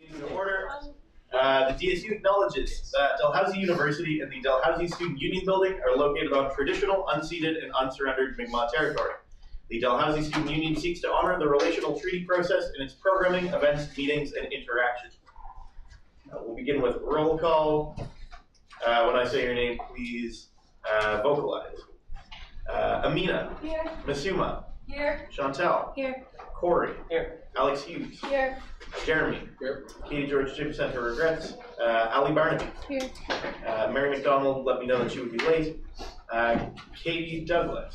In order, the DSU acknowledges that Dalhousie University and the Dalhousie Student Union Building are located on traditional, unceded, and unsurrendered Mi'kmaq territory. The Dalhousie Student Union seeks to honor the relational treaty process in its programming, events, meetings, and interaction. We'll begin with roll call. When I say your name, please vocalize. Amina. Here. Masuma. Here. Chantel. Here. Corey. Here. Alex Hughes. Here. Jeremy. Here. Katie George Jim sent her regrets. Ali Barnaby. Here. Mary McDonald let me know that she would be late. Katie Douglas.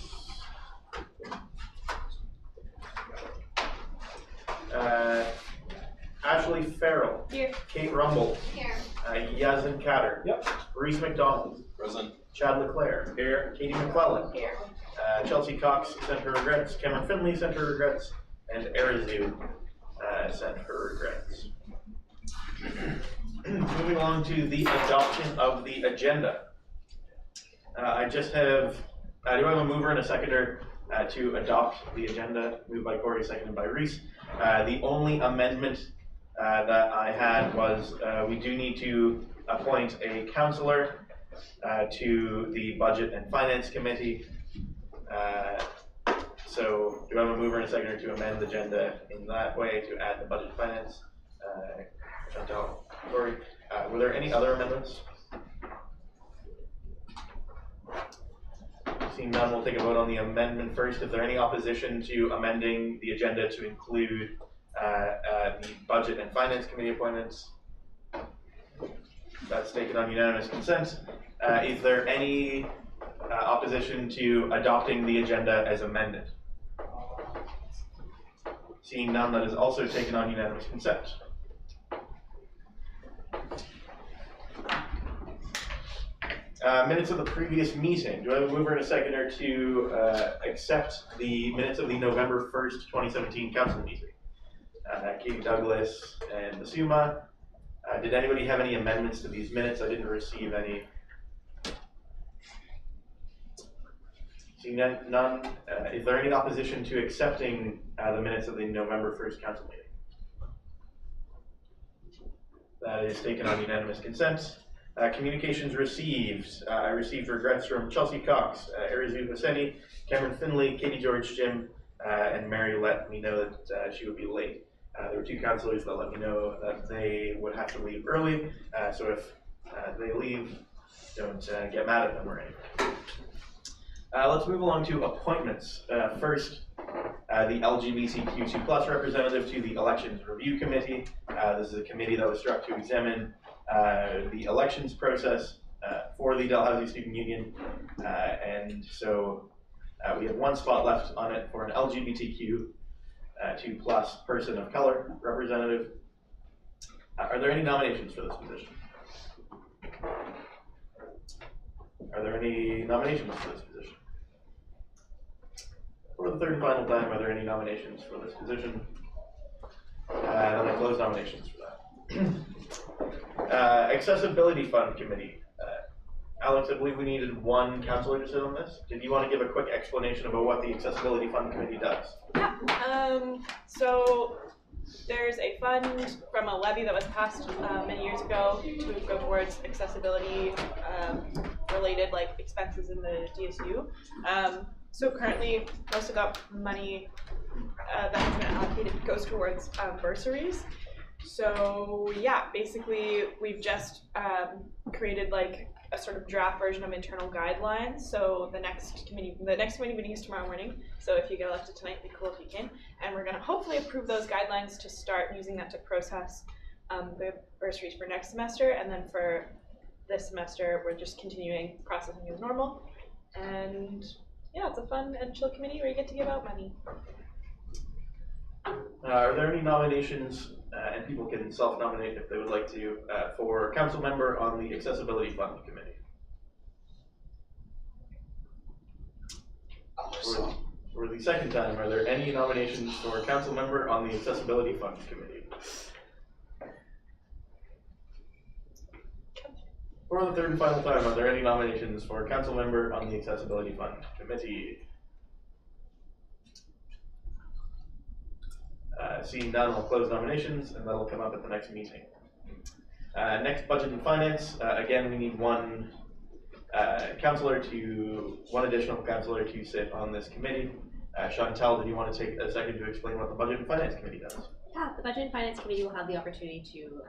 Ashley Farrell. Here. Kate Rumble. Here. Yazin Catter. Yep. Reese McDonald. Present. Chad LeClaire. Here. Katie McClellan. Here. Chelsea Cox sent her regrets. Cameron Finley sent her regrets. And Arizu sent her regrets. Moving on to the adoption of the agenda. I just have, do I have a mover and a seconder to adopt the agenda? Moved by Corey, seconded by Reese. The only amendment that I had was we do need to appoint a counselor to the Budget and Finance Committee. So do I have a mover and a seconder to amend the agenda in that way to add the Budget and Finance? Chantal, Corey, were there any other amendments? Seeing none, we'll take a vote on the amendment first. Is there any opposition to amending the agenda to include the Budget and Finance Committee appointments? That's taken on unanimous consent. Is there any opposition to adopting the agenda as amended? Seeing none, that is also taken on unanimous consent. Minutes of the previous meeting. Do I have a mover and a seconder to accept the minutes of the November 1st, 2017 council meeting? Katie Douglas and Masuma. Did anybody have any amendments to these minutes? I didn't receive any. Seeing none, is there any opposition to accepting the minutes of the November 1st council meeting? That is taken on unanimous consent. Communications received. I received regrets from Chelsea Cox, Arizu Hosseini, Cameron Finley, Katie George Jim, and Mary let me know that she would be late. There were two councillors that let me know that they would have to leave early, so if they leave, don't get mad at them or anything. Let's move along to appointments. First, the LGBTQ2+ representative to the Elections Review Committee. This is a committee that was struck to examine the elections process for the Dalhousie Student Union, and so we have one spot left on it for an LGBTQ2+ person of color representative. Are there any nominations for this position? Are there any nominations for this position? For the third and final time, are there any nominations for this position? And then I close nominations for that. Accessibility Fund Committee. Alex, I believe we needed one councillor to sit on this. Did you want to give a quick explanation about what the Accessibility Fund Committee does? Yeah, so there's a fund from a levy that was passed many years ago to go towards accessibility related expenses in the DSU. So currently most of that money that has been allocated goes towards bursaries. So yeah, basically we've just created a sort of draft version of internal guidelines. So the next committee meeting is tomorrow morning. So if you get elected tonight, it'd be cool if you can. And we're gonna hopefully approve those guidelines to start using that to process the bursaries for next semester. And then for this semester, we're just continuing processing as normal. And yeah, it's a fun and chill committee where you get to give out money. Are there any nominations, and people can self-nominate if they would like to, for council member on the Accessibility Fund Committee? For the second time, are there any nominations for council member on the Accessibility Fund Committee? For the third and final time, are there any nominations for council member on the Accessibility Fund Committee? Seeing none, I'll close nominations, and that'll come up at the next meeting. Next, budget and finance. Again, we need one additional counselor to sit on this committee. Chantal, did you want to take a second to explain what the budget and finance committee does? Yeah, the budget and finance committee will have the opportunity to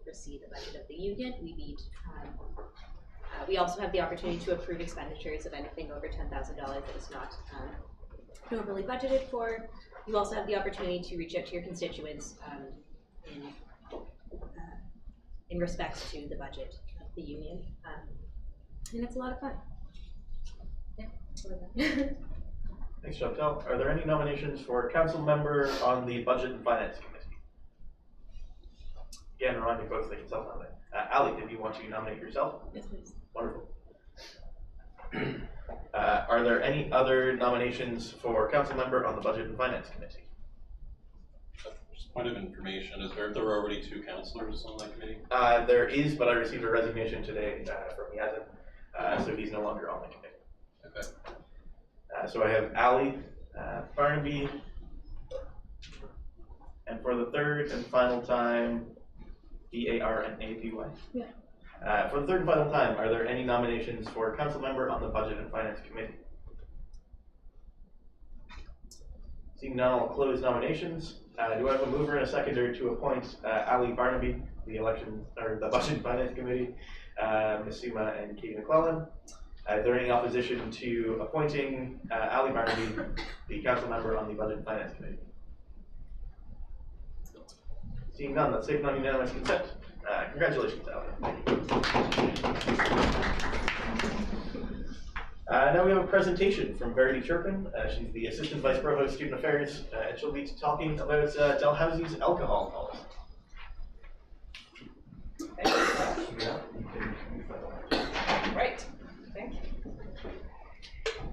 oversee the budget of the union. We also have the opportunity to approve expenditures of anything over $10,000 that is not normally budgeted for. You also have the opportunity to reach out to your constituents in respects to the budget of the union, and it's a lot of fun. Yeah. Thanks, Chantal. Are there any nominations for council member on the budget and finance committee? Again, reminding folks they can self-nominate. Ali, did you want to nominate yourself? Yes, please. Wonderful. Are there any other nominations for council member on the budget and finance committee? Just point of information, is there already 2 councillors on that committee? There is, but I received a resignation today from Yazin, so he's no longer on the committee. Okay. So I have Ali, Barnaby, and for the third and final time, B-A-R-N-A-B-Y. Yeah. For the third and final time, are there any nominations for council member on the budget and finance committee? Seeing none, I'll close nominations. Do I have a mover and a seconder to appoint Ali Barnaby, the budget and finance committee, Ms. Suma and Katie McClellan? Is there any opposition to appointing Ali Barnaby, the council member on the budget and finance committee? Seeing none, let's take non-unanimous consent. Congratulations, Ali. Thank you. Now we have a presentation from Verity Turpin. She's the Assistant Vice Provost Student Affairs, and she'll be talking about Dalhousie's alcohol policy. Right, thank you.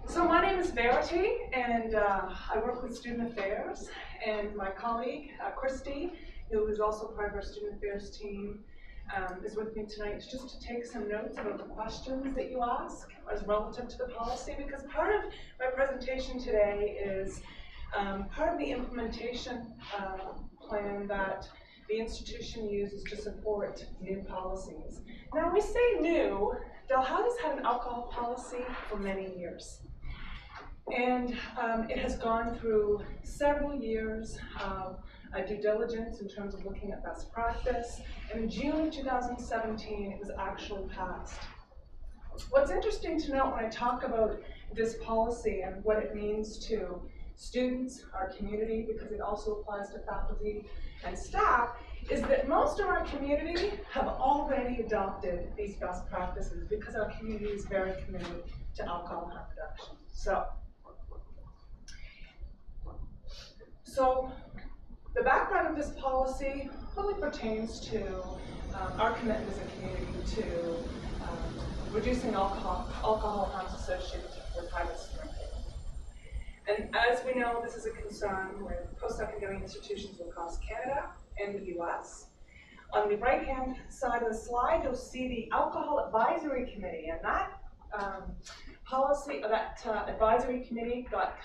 So my name is Verity, and I work with Student Affairs, and my colleague, Christy, who is also part of our Student Affairs team, is with me tonight just to take some notes about the questions that you ask as relative to the policy, because part of my presentation today is part of the implementation plan that the institution uses to support new policies. Now, we say new, Dalhousie's had an alcohol policy for many years. And it has gone through several years of due diligence in terms of looking at best practice. And in June of 2017, it was actually passed. What's interesting to note when I talk about this policy and what it means to students, our community, because it also applies to faculty and staff, is that most of our community have already adopted these best practices because our community is very committed to alcohol harm reduction. So the background of this policy really pertains to our commitment as a community to reducing alcohol harms associated with private drinking. And as we know, this is a concern with post-secondary institutions across Canada and the US. On the right-hand side of the slide, you'll see the Alcohol Advisory Committee, and that advisory committee got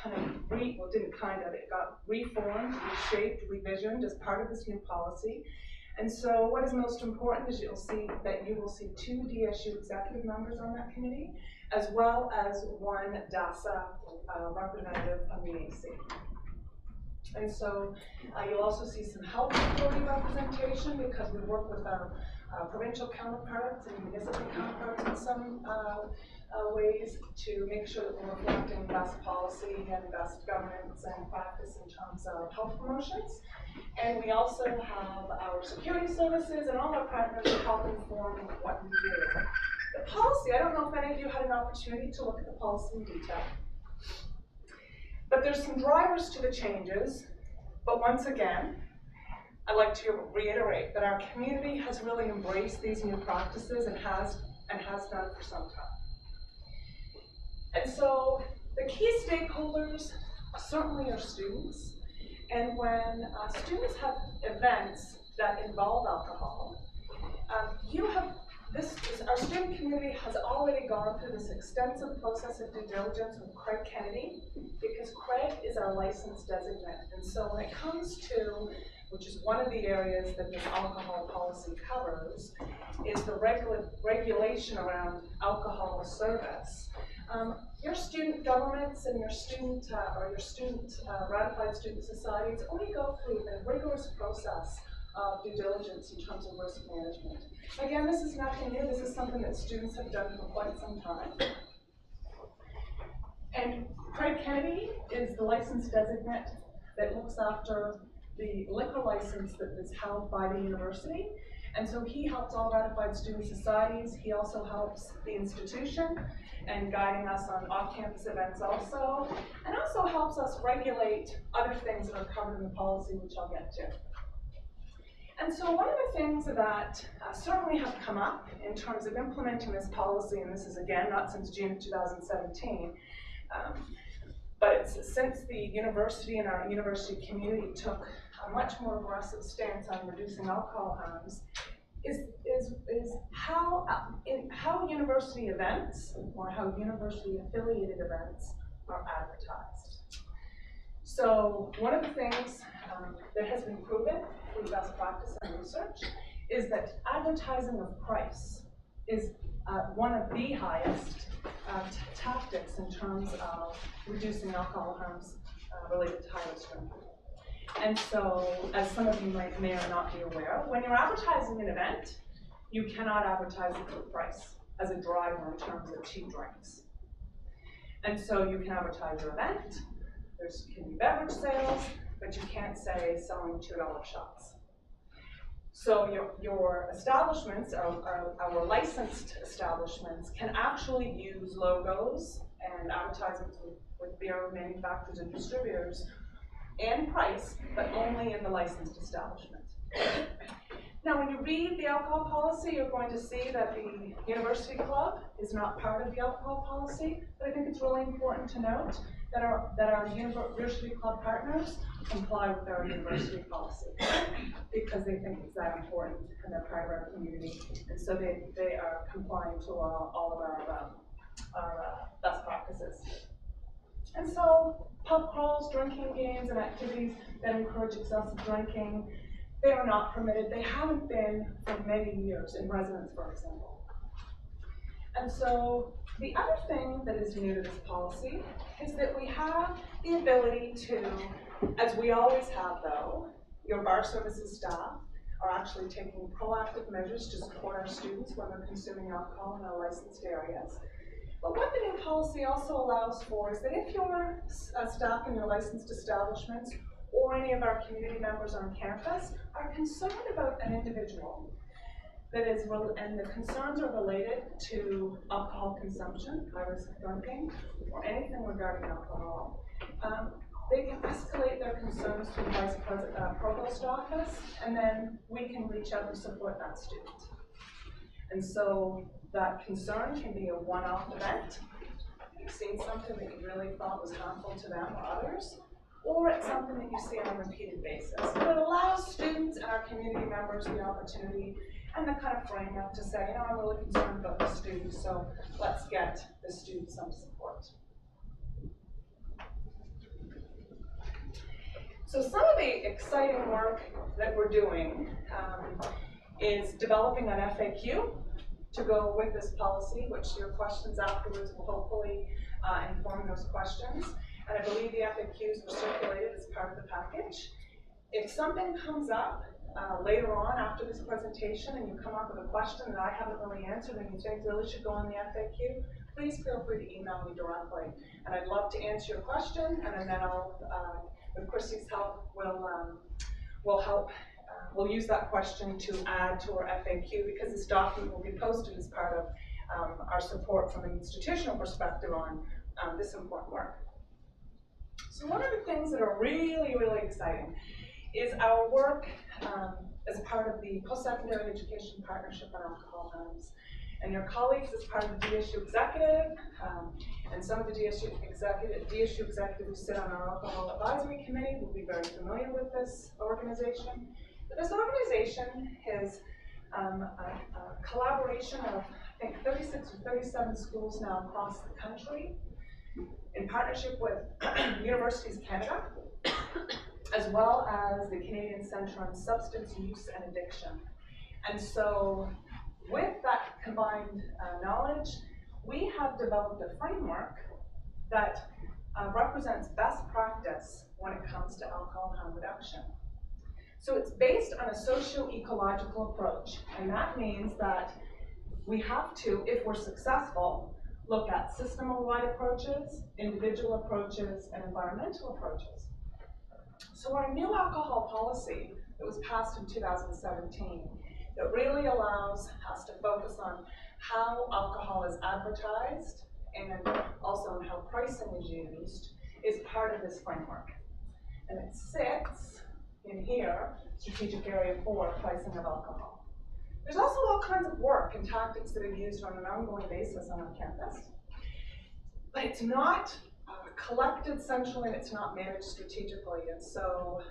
it got reformed, reshaped, revisioned as part of this new policy. And so what is most important is you will see 2 DSU executive members on that committee, as well as 1 DASA representative from the AC. And so you'll also see some health authority representation because we work with our provincial counterparts and municipal counterparts in some ways to make sure that we're reflecting best policy and best governance and practice in terms of health promotions. And we also have our security services and all our partners to help inform what we do. The policy, I don't know if any of you had an opportunity to look at the policy in detail. But there's some drivers to the changes, but once again, I'd like to reiterate that our community has really embraced these new practices and has done for some time. And so the key stakeholders certainly are students, and when students have events that involve alcohol, you have Our student community has already gone through this extensive process of due diligence with Craig Kennedy, because Craig is our licensed designate. And so when it comes to, which is one of the areas that this alcohol policy covers, is the regulation around alcohol service. Your student governments and your student ratified student societies only go through a rigorous process of due diligence in terms of risk management. Again, this is nothing new. This is something that students have done for quite some time. And Craig Kennedy is the licensed designate that looks after the liquor license that is held by the university. And so he helps all ratified student societies. He also helps the institution and guiding us on off-campus events also, and also helps us regulate other things that are covered in the policy, which I'll get to. And so one of the things that certainly have come up in terms of implementing this policy, and this is again not since June of 2017, but it's since the university and our university community took a much more aggressive stance on reducing alcohol harms, is how university events or how university affiliated events are advertised. So one of the things that has been proven through best practice and research is that advertising of price is one of the highest tactics in terms of reducing alcohol harms related to high-risk drinking. And so, as some of you may or not be aware, when you're advertising an event, you cannot advertise it for price as a driver in terms of cheap drinks. And so you can advertise your event, there can be beverage sales, but you can't say selling $2 shots. So your establishments, our licensed establishments, can actually use logos and advertisements with beer manufacturers and distributors and price, but only in the licensed establishment. Now, when you read the alcohol policy, you're going to see that the university club is not part of the alcohol policy, but I think it's really important to note that our university club partners comply with our university policy because they think it's that important and they're part of our community, and so they are complying to all of our best practices. And so pub crawls, drinking games, and activities that encourage excessive drinking, they are not permitted. They haven't been for many years in residence, for example. And so the other thing that is new to this policy is that we have the ability to, as we always have though, your bar services staff are actually taking proactive measures to support our students when they're consuming alcohol in our licensed areas. But what the new policy also allows for is that if your staff in your licensed establishments or any of our community members on campus are concerned about an individual that is, and the concerns are related to alcohol consumption, high-risk drinking, or anything regarding alcohol, they can escalate their concerns to the Vice Provost office, and then we can reach out and support that student. And so that concern can be a one-off event. You've seen something that you really thought was harmful to them or others, or it's something that you see on a repeated basis. But it allows students and our community members the opportunity and the kind of framework to say, you know, I'm really concerned about this student, so let's get the student some support. So some of the exciting work that we're doing is developing an FAQ to go with this policy, which your questions afterwards will hopefully inform those questions. And I believe the FAQs were circulated as part of the package. If something comes up later on after this presentation and you come up with a question that I haven't really answered and you think really should go on the FAQ, please feel free to email me directly. And I'd love to answer your question, and then I'll, with Christy's help, we'll use that question to add to our FAQ, because this document will be posted as part of our support from an institutional perspective on this important work. So one of the things that are really, really exciting is our work as part of the Post-Secondary Education Partnership on Alcohol Harms. And your colleagues as part of the DSU executive, and some of the DSU executives who sit on our Alcohol Advisory Committee will be very familiar with this organization. But this organization has a collaboration of, I think, 36 or 37 schools now across the country in partnership with Universities Canada, as well as the Canadian Centre on Substance Use and Addiction. And so with that combined knowledge, we have developed a framework that represents best practice when it comes to alcohol harm reduction. So it's based on a socio-ecological approach, and that means that we have to, if we're successful, look at system-wide approaches, individual approaches, and environmental approaches. So our new alcohol policy that was passed in 2017, that really allows us to focus on how alcohol is advertised and also on how pricing is used, is part of this framework. And it sits in here, strategic area 4, pricing of alcohol. There's also all kinds of work and tactics that are used on an ongoing basis on our campus, but it's not collected centrally and it's not managed strategically. And so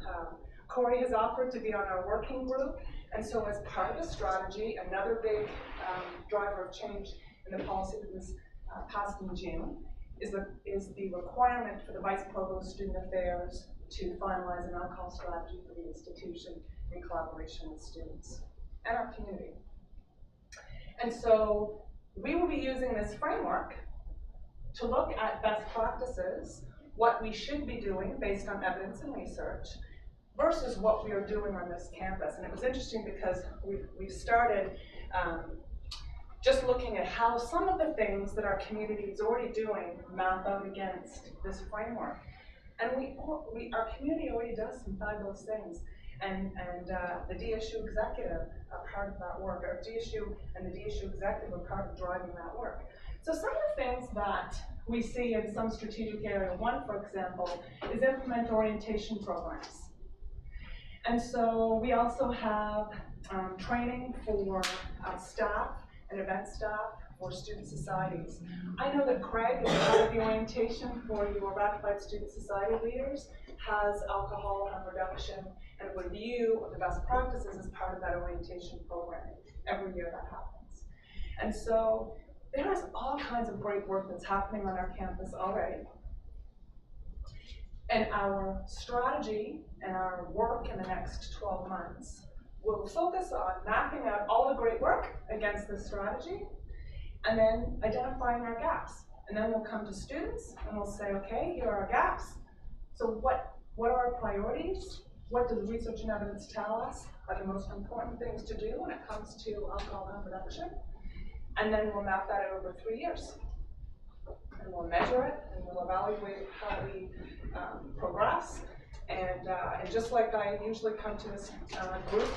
Corey has offered to be on our working group, and so as part of the strategy, another big driver of change in the policy that was passed in June is the requirement for the Vice Provost Student Affairs to finalize an alcohol strategy for the institution in collaboration with students and our community. And so we will be using this framework to look at best practices, what we should be doing based on evidence and research, versus what we are doing on this campus. And it was interesting because we've started just looking at how some of the things that our community is already doing map out against this framework. And our community already does some fabulous things. And the DSU executive are part of that work. Our DSU and the DSU executive are part of driving that work. So some of the things that we see in some strategic area 1, for example, is implement orientation programs. And so we also have training for staff and event staff for student societies. I know that Craig, as part of the orientation for your ratified student society leaders, has alcohol harm reduction and a review of the best practices as part of that orientation program. Every year that happens. And so there is all kinds of great work that's happening on our campus already. And our strategy and our work in the next 12 months will focus on mapping out all the great work against this strategy and then identifying our gaps. And then we'll come to students and we'll say, okay, here are our gaps. So what are our priorities? What does research and evidence tell us are the most important things to do when it comes to alcohol harm reduction? And then we'll map that out over 3 years. And we'll measure it and we'll evaluate how we progress. And just like I usually come to this group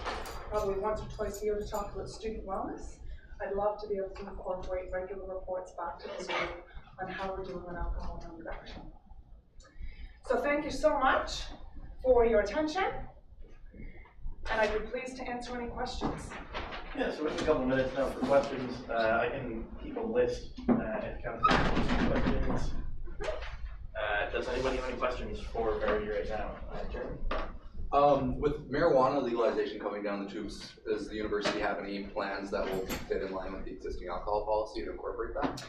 probably once or twice a year to talk about student wellness, I'd love to be able to incorporate regular reports back to this group on how we're doing on alcohol harm reduction. So thank you so much for your attention, and I'd be pleased to answer any questions. Yeah, so we have a couple of minutes now for questions. I can keep a list if council has some questions. Does anybody have any questions for Verity right now? Jeremy? With marijuana legalization coming down the tubes, does the university have any plans that will fit in line with the existing alcohol policy to incorporate that?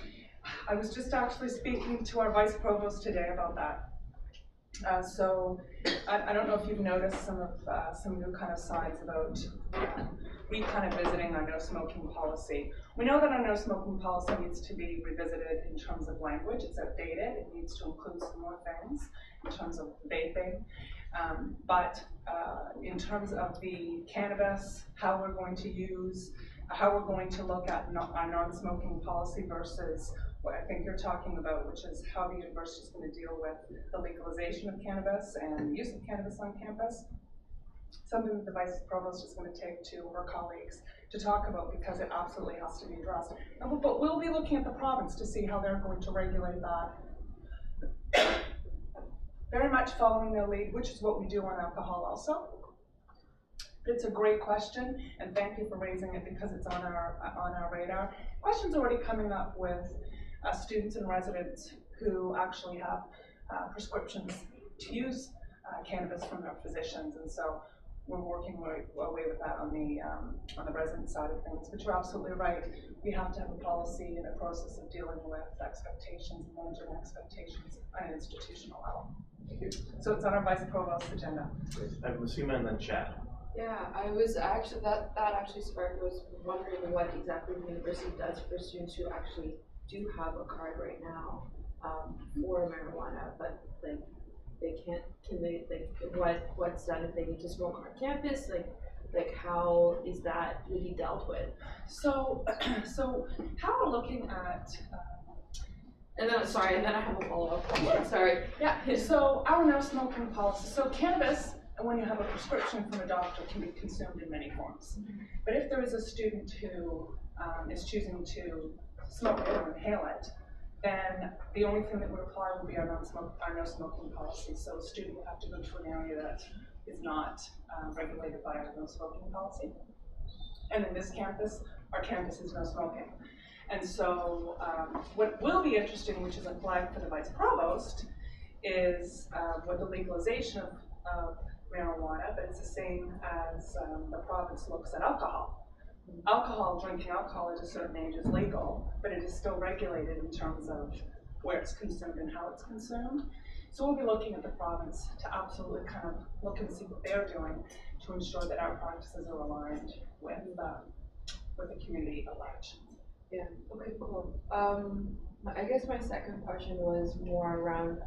I was just actually speaking to our vice provost today about that. So I don't know if you've noticed some new kind of signs about kind of visiting our no smoking policy. We know that our no smoking policy needs to be revisited in terms of language. It's outdated. It needs to include some more things in terms of vaping. But in terms of the cannabis, how we're going to look at our non-smoking policy versus what I think you're talking about, which is how the university is going to deal with the legalization of cannabis and the use of cannabis on campus. Something that the vice provost is going to take to her colleagues to talk about because it absolutely has to be addressed. But we'll be looking at the province to see how they're going to regulate that. Very much following their lead, which is what we do on alcohol also. It's a great question, and thank you for raising it because it's on our radar. Questions already coming up with students and residents who actually have prescriptions to use cannabis from their physicians, and so we're working our way with that on the resident side of things. But you're absolutely right. We have to have a policy and a process of dealing with expectations and managing expectations at an institutional level. So it's on our vice provost's agenda. I have Masuma and then Chad. Yeah, I was actually, that actually sparked, I was wondering what exactly the university does for students who actually do have a card right now for marijuana, but like they can't, can they, like what's done if they need to smoke on campus? Like how is that really dealt with? So how we're looking at And then, sorry, and then I have a follow-up question, sorry. Yeah, so our no smoking policy, so cannabis, when you have a prescription from a doctor, can be consumed in many forms. But if there is a student who is choosing to smoke it or inhale it, then the only thing that would apply would be our no smoking policy. So a student would have to go to an area that is not regulated by our no smoking policy. And in this campus, our campus is no smoking. And so what will be interesting, which is a flag for the vice provost, is with the legalization of marijuana, but it's the same as the province looks at alcohol. Drinking alcohol at a certain age is legal, but it is still regulated in terms of where it's consumed and how it's consumed. So we'll be looking at the province to absolutely kind of look and see what they're doing to ensure that our practices are aligned with the community at large. Yeah, okay, cool. I guess my second question was more around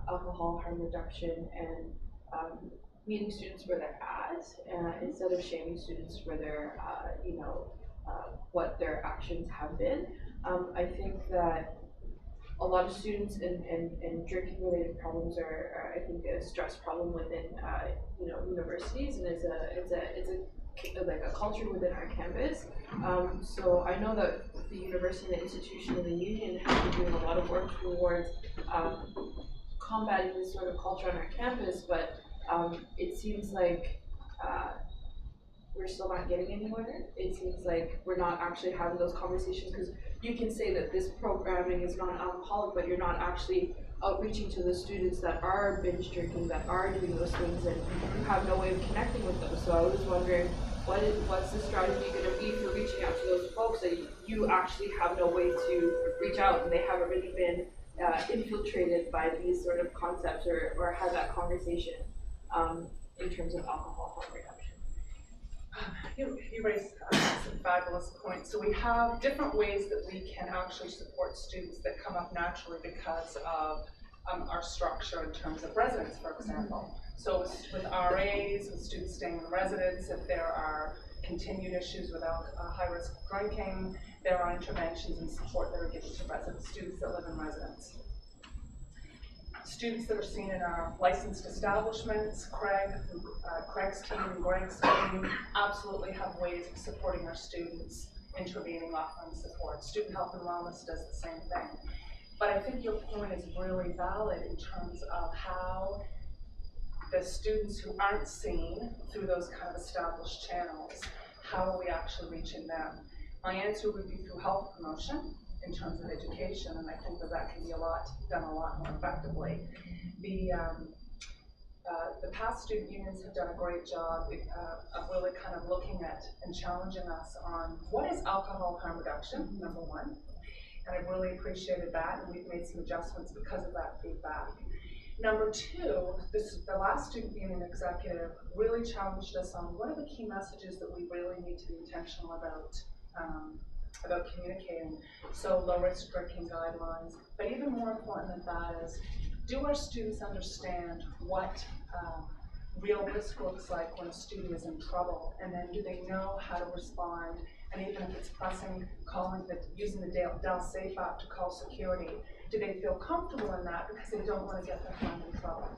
alcohol harm reduction and meeting students where they're at, instead of shaming students for their, what their actions have been. I think that a lot of students and drinking related problems are I think a stress problem within universities, and it's like a culture within our campus. So I know that the university and the institution and the union have been doing a lot of work towards combating this sort of culture on our campus, but it seems like we're still not getting anywhere. It seems like we're not actually having those conversations, because you can say that this programming is non-alcoholic, but you're not actually outreaching to the students that are binge drinking, that are doing those things, and you have no way of connecting with them. So I was wondering, what's the strategy going to be for reaching out to those folks that you actually have no way to reach out, and they haven't really been infiltrated by these sort of concepts or had that conversation in terms of alcohol harm reduction? You raised some fabulous points. So we have different ways that we can actually support students that come up naturally because of our structure in terms of residence, for example. So with RAs, with students staying in residence, if there are continued issues with high-risk drinking, there are interventions and support that are given to students that live in residence. Students that are seen in our licensed establishments, Craig's team and Greg's team absolutely have ways of supporting our students, intervening, offering support. Student Health and Wellness does the same thing. But I think your point is really valid in terms of how the students who aren't seen through those kind of established channels, how are we actually reaching them? My answer would be through health promotion in terms of education, and I think that can be done a lot more effectively. The past student unions have done a great job of really kind of looking at and challenging us on what is alcohol harm reduction, number one, and I've really appreciated that, and we've made some adjustments because of that feedback. Number two, the last student union executive really challenged us on what are the key messages that we really need to be intentional about communicating. So low risk drinking guidelines, but even more important than that is, do our students understand what real risk looks like when a student is in trouble, and then do they know how to respond? And even if it's pressing, using the Dell Safe app to call security, do they feel comfortable in that because they don't want to get their friend in trouble?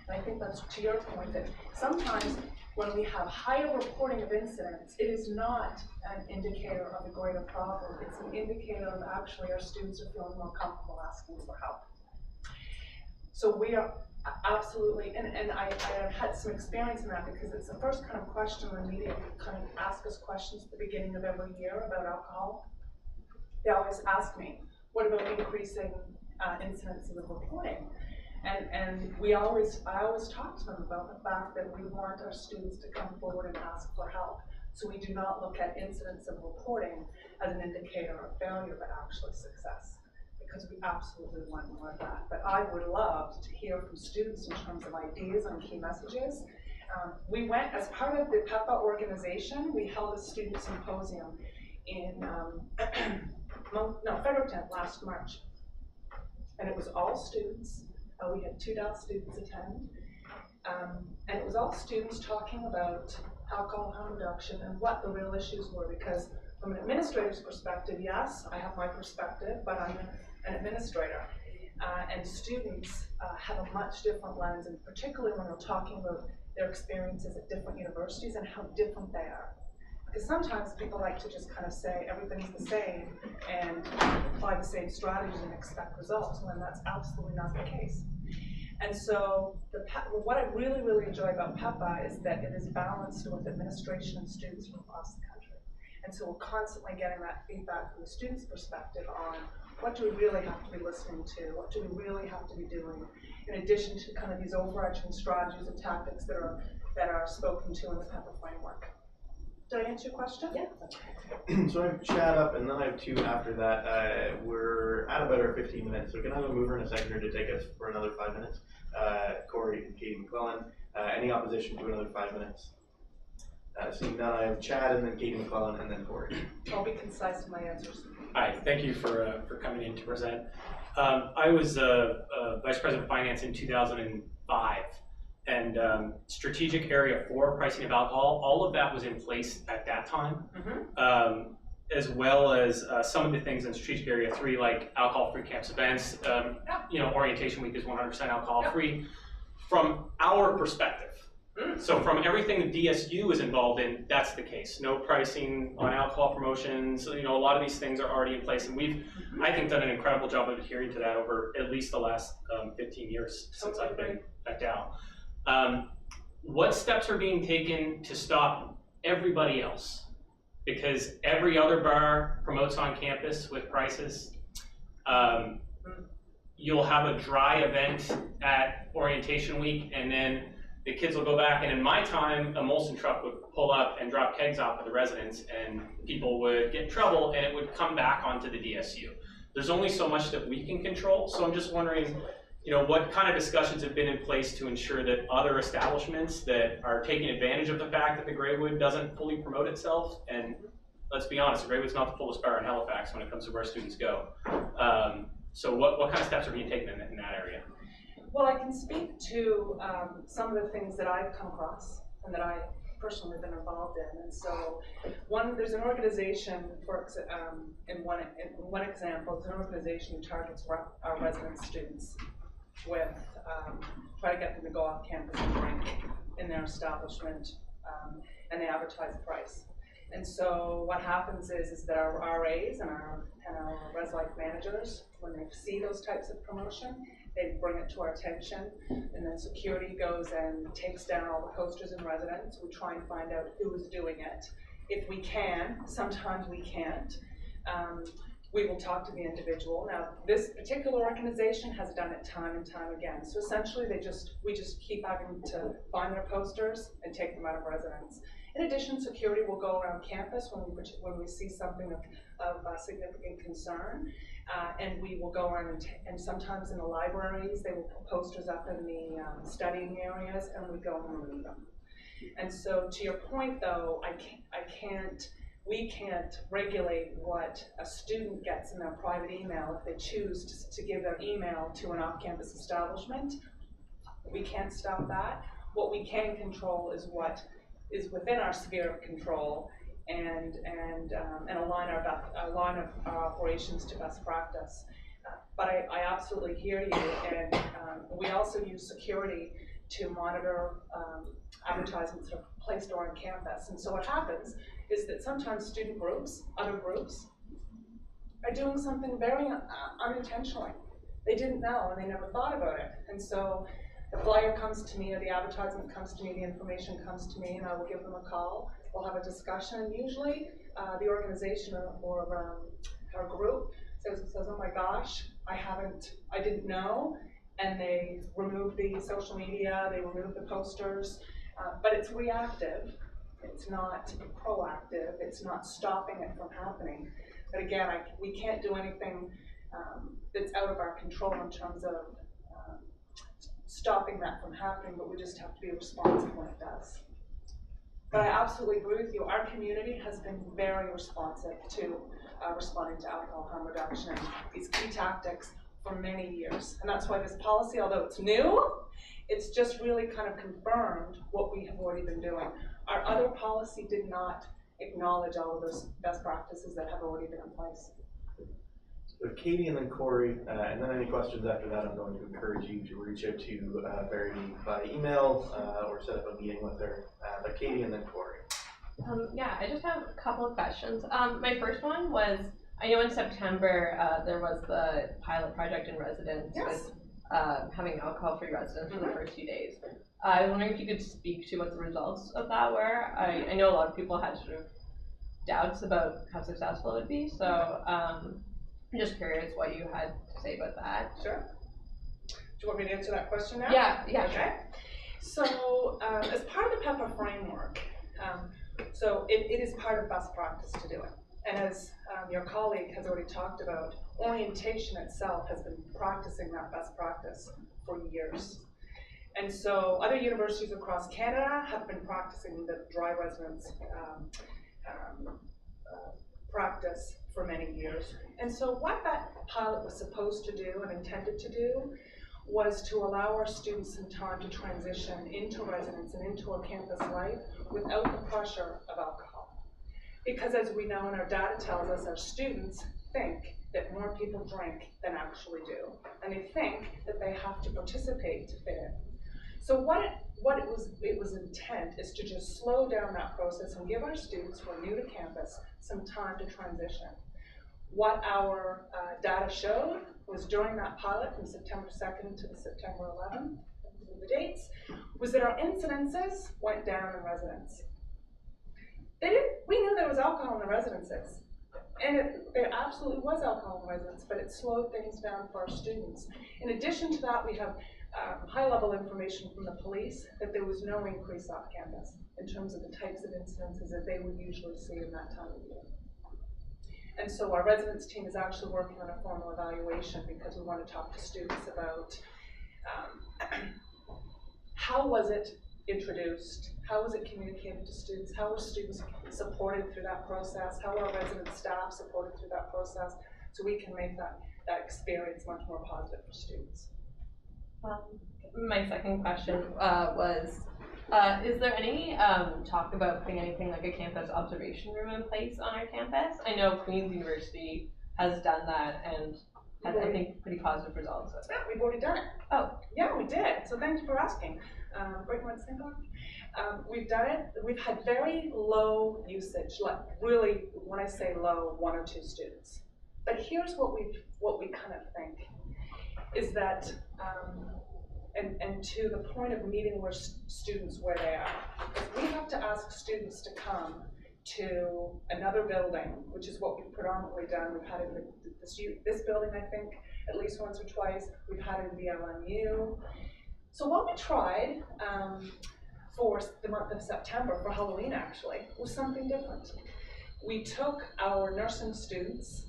And I think that's to your point, that sometimes when we have higher reporting of incidents, it is not an indicator of a greater problem. It's an indicator of actually our students are feeling more comfortable asking for help. So we are absolutely, and I have had some experience in that, because it's the first kind of question when media kind of ask us questions at the beginning of every year about alcohol. They always ask me, what about increasing incidences of reporting? And I always talk to them about the fact that we want our students to come forward and ask for help. So we do not look at incidents of reporting as an indicator of failure, but actually success, because we absolutely want more of that. But I would love to hear from students in terms of ideas on key messages. We went, as part of the PEPA organization, we held a student symposium in Fredericton last March. And it was all students. We had 2 DAL students attend. And it was all students talking about alcohol harm reduction and what the real issues were, because from an administrator's perspective, yes, I have my perspective, but I'm an administrator. And students have a much different lens, and particularly when we're talking about their experiences at different universities and how different they are. Because sometimes people like to just kind of say everything's the same and apply the same strategies and expect results, when that's absolutely not the case. And so what I really, really enjoy about PEPA is that it is balanced with administration and students from across the country. And so we're constantly getting that feedback from the students' perspective on what do we really have to be listening to, what do we really have to be doing, in addition to kind of these overarching strategies and tactics that are spoken to in the PEPA framework. Did I answer your question? Yeah. So I have Chad up, and then I have 2 after that. We're at about our 15 minutes, so can I have a mover and a seconder to take us for another 5 minutes? Corey and Katie McClellan. Any opposition to another 5 minutes? Seeing none, I have Chad, and then Katie McClellan, and then Corey. I'll be concise in my answers. Hi, thank you for coming in to present. I was Vice President of Finance in 2005, and Strategic Area 4, pricing of alcohol, all of that was in place at that time, as well as some of the things in Strategic Area 3, like alcohol-free campus events. Orientation week is 100% alcohol-free. From our perspective, so from everything that DSU is involved in, that's the case. No pricing on alcohol promotions. A lot of these things are already in place, and we've, I think, done an incredible job of adhering to that over at least the last 15 years since I've been at Dow. What steps are being taken to stop everybody else? Because every other bar promotes on campus with prices. You'll have a dry event at orientation week, and then the kids will go back, and in my time, a Molson truck would pull up and drop kegs off at the residents, and people would get in trouble, and it would come back onto the DSU. There's only so much that we can control, so I'm just wondering, what kind of discussions have been in place to ensure that other establishments that are taking advantage of the fact that the Greywood doesn't fully promote itself, and let's be honest, the Greywood's not the fullest bar in Halifax when it comes to where students go. So what kind of steps are being taken in that area? Well, I can speak to some of the things that I've come across and that I personally have been involved in. And so there's an organization, in one example, there's an organization who targets our resident students with, try to get them to go off campus and drink in their establishment, and they advertise the price. And so what happens is that our RAs and our res life managers, when they see those types of promotion, they bring it to our attention, and then security goes and takes down all the posters in residence. We try and find out who is doing it. If we can, sometimes we can't. We will talk to the individual. Now, this particular organization has done it time and time again. So essentially, we just keep having to find their posters and take them out of residence. In addition, security will go around campus when we see something of significant concern, and we will go around and sometimes in the libraries, they will put posters up in the studying areas, and we go and remove them. And so, to your point, though, we can't regulate what a student gets in their private email if they choose to give their email to an off-campus establishment. We can't stop that. What we can control is what is within our sphere of control, and align our operations to best practice. But I absolutely hear you, and we also use security to monitor advertisements that are placed on campus. And so what happens is that sometimes student groups, other groups, are doing something very unintentionally. They didn't know, and they never thought about it. And so the flyer comes to me, or the advertisement comes to me, the information comes to me, and I will give them a call. We'll have a discussion. Usually, the organization or our group says, "Oh my gosh, I didn't know," and they remove the social media, they remove the posters, but it's reactive. It's not proactive. It's not stopping it from happening. But again, we can't do anything that's out of our control in terms of stopping that from happening, but we just have to be responsive when it does. But I absolutely agree with you. Our community has been very responsive to responding to alcohol harm reduction and these key tactics for many years. And that's why this policy, although it's new, it's just really kind of confirmed what we have already been doing. Our other policy did not acknowledge all of those best practices that have already been in place. So Katie and then Corey, and then any questions after that, I'm going to encourage you to reach out to Verity by email or set up a meeting with her. But Katie and then Corey. Yeah, I just have a couple of questions. My first one was, I know in September there was the pilot project in residence with having alcohol-free residence for the first few days. I was wondering if you could speak to what the results of that were. I know a lot of people had sort of doubts about how successful it would be, so I'm just curious what you had to say about that. Sure. Do you want me to answer that question now? Yeah, Okay. Sure. So as part of the PEPA framework, so it is part of best practice to do it. And as your colleague has already talked about, orientation itself has been practicing that best practice for years. And so other universities across Canada have been practicing the dry residence practice for many years. And so what that pilot was supposed to do and intended to do was to allow our students some time to transition into residence and into a campus life without the pressure of alcohol. Because as we know and our data tells us, our students think that more people drink than actually do. And they think that they have to participate to fit in. So it was intent is to just slow down that process and give our students who are new to campus some time to transition. What our data showed was during that pilot from September 2nd to September 11th, the dates, was that our incidences went down in residence. We knew there was alcohol in the residences, and there absolutely was alcohol in the residence, but it slowed things down for our students. In addition to that, we have high-level information from the police that there was no increase off campus in terms of the types of incidences that they would usually see in that time of year. And so our residence team is actually working on a formal evaluation because we want to talk to students about how was it introduced, how was it communicated to students, how were students supported through that process, how were our resident staff supported through that process, so we can make that experience much more positive for students. My second question was, is there any talk about putting anything like a campus observation room in place on our campus? I know Queen's University has done that and had, I think, pretty positive results. Yeah, we've already done it. Oh. Yeah, we did. So thank you for asking. Great one, we've done it. We've had very low usage, like really, when I say low, 1 or 2 students. But here's what we kind of think is that, and to the point of meeting students where they are, we have to ask students to come to another building, which is what we've predominantly done. We've had it in this building, I think, at least once or twice. We've had it in the LMU. So what we tried for the month of September, for Halloween actually, was something different. We took our nursing students,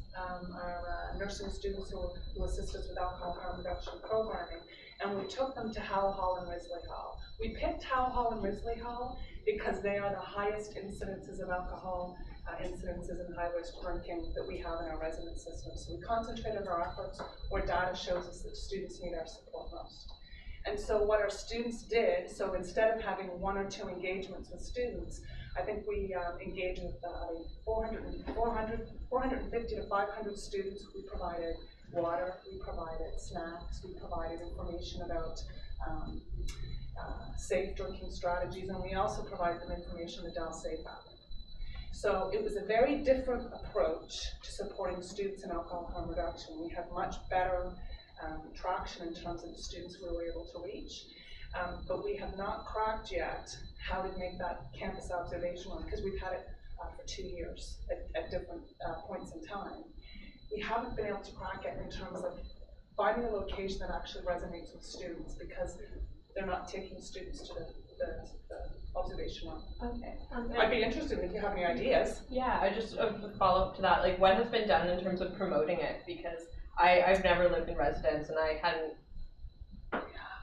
who assist us with alcohol harm reduction programming, and we took them to Howe Hall and Risley Hall. We picked Howe Hall and Risley Hall because they are the highest incidences of alcohol incidences and high-risk drinking that we have in our residence system. So we concentrated our efforts where data shows us that students need our support most. And so what our students did, so instead of having 1 or 2 engagements with students, I think we engaged with 450 to 500 students. We provided water, we provided snacks, we provided information about safe drinking strategies, and we also provided them information on the Del Safe app. So it was a very different approach to supporting students in alcohol harm reduction. We had much better traction in terms of the students we were able to reach, but we have not cracked yet how to make that campus observation one, because we've had it for 2 years at different points in time. We haven't been able to crack it in terms of finding a location that actually resonates with students, because they're not taking students to the observation room. Okay. I'd be interested if you have any ideas. Yeah, I just follow up to that. Like, what has been done in terms of promoting it? Because I've never lived in residence, and I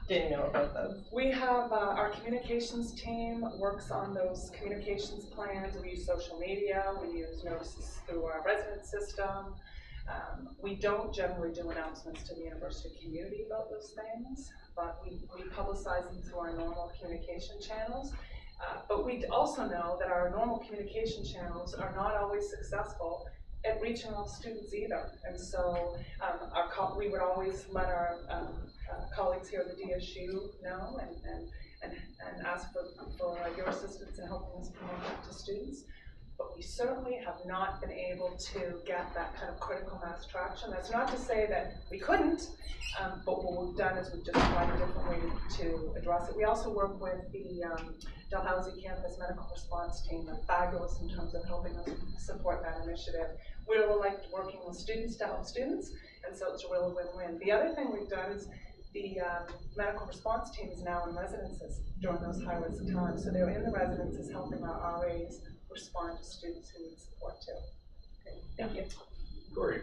didn't know about those. We have our communications team works on those communications plans. We use social media. We use notices through our resident system. We don't generally do announcements to the university community about those things, but we publicize them through our normal communication channels. But we also know that our normal communication channels are not always successful at reaching all students either. And so we would always let our colleagues here at the DSU know and ask for your assistance in helping us promote it to students. But we certainly have not been able to get that kind of critical mass traction. That's not to say that we couldn't, but what we've done is we've just tried a different way to address it. We also work with the Dalhousie Campus Medical Response Team. They're fabulous in terms of helping us support that initiative. We really like working with students to help students, and so it's a real win-win. The other thing we've done is the medical response team is now in residences during those high-risk times. So they're in the residences helping our RAs respond to students who need support too. Okay, thank you. Corey.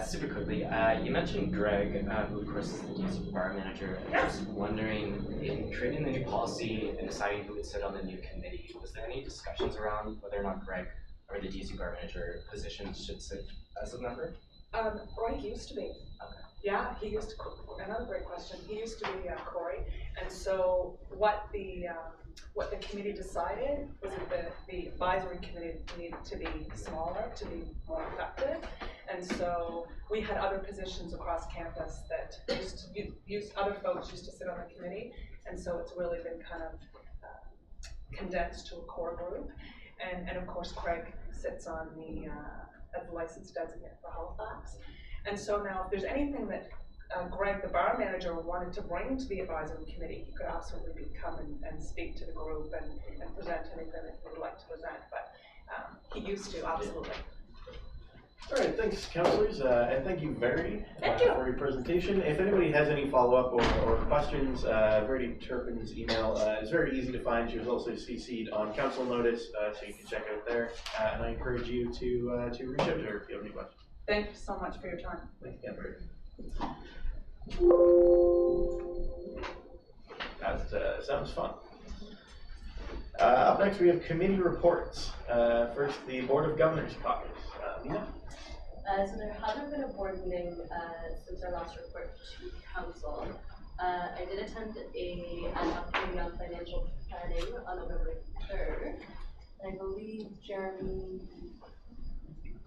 Super quickly, you mentioned Greg, who of course is the DSU bar manager. I was just wondering, in creating the new policy and deciding who would sit on the new committee, was there any discussions around whether or not Greg or the DSU bar manager position should sit as a member? Greg used to be. Okay. Yeah, he used to, another great question. He used to be Corey. And so what the committee decided was that the advisory committee needed to be smaller to be more effective. And so we had other positions across campus that other folks used to sit on the committee. And so it's really been kind of condensed to a core group. And of course, Craig sits on the as the license designate for Halifax. And so now if there's anything that Greg, the bar manager, wanted to bring to the advisory committee, he could absolutely come and speak to the group and present anything that he would like to present. But he used to, absolutely. All right, thanks, councillors, and thank you, Verity, Thank you. for your presentation. If anybody has any follow-up or questions, Verity Turpin's email is very easy to find. She was also CC'd on council notice, so you can check out there. And I encourage you to reach out to her if you have any questions. Thank you so much for your time. Thanks again, Verity. That sounds fun. Up next, we have committee reports. First, the Board of Governors caucus. Nina? So there hasn't been a board meeting since our last report to council. I did attend a ad hoc committee on financial planning on November 3rd. I believe, Jeremy,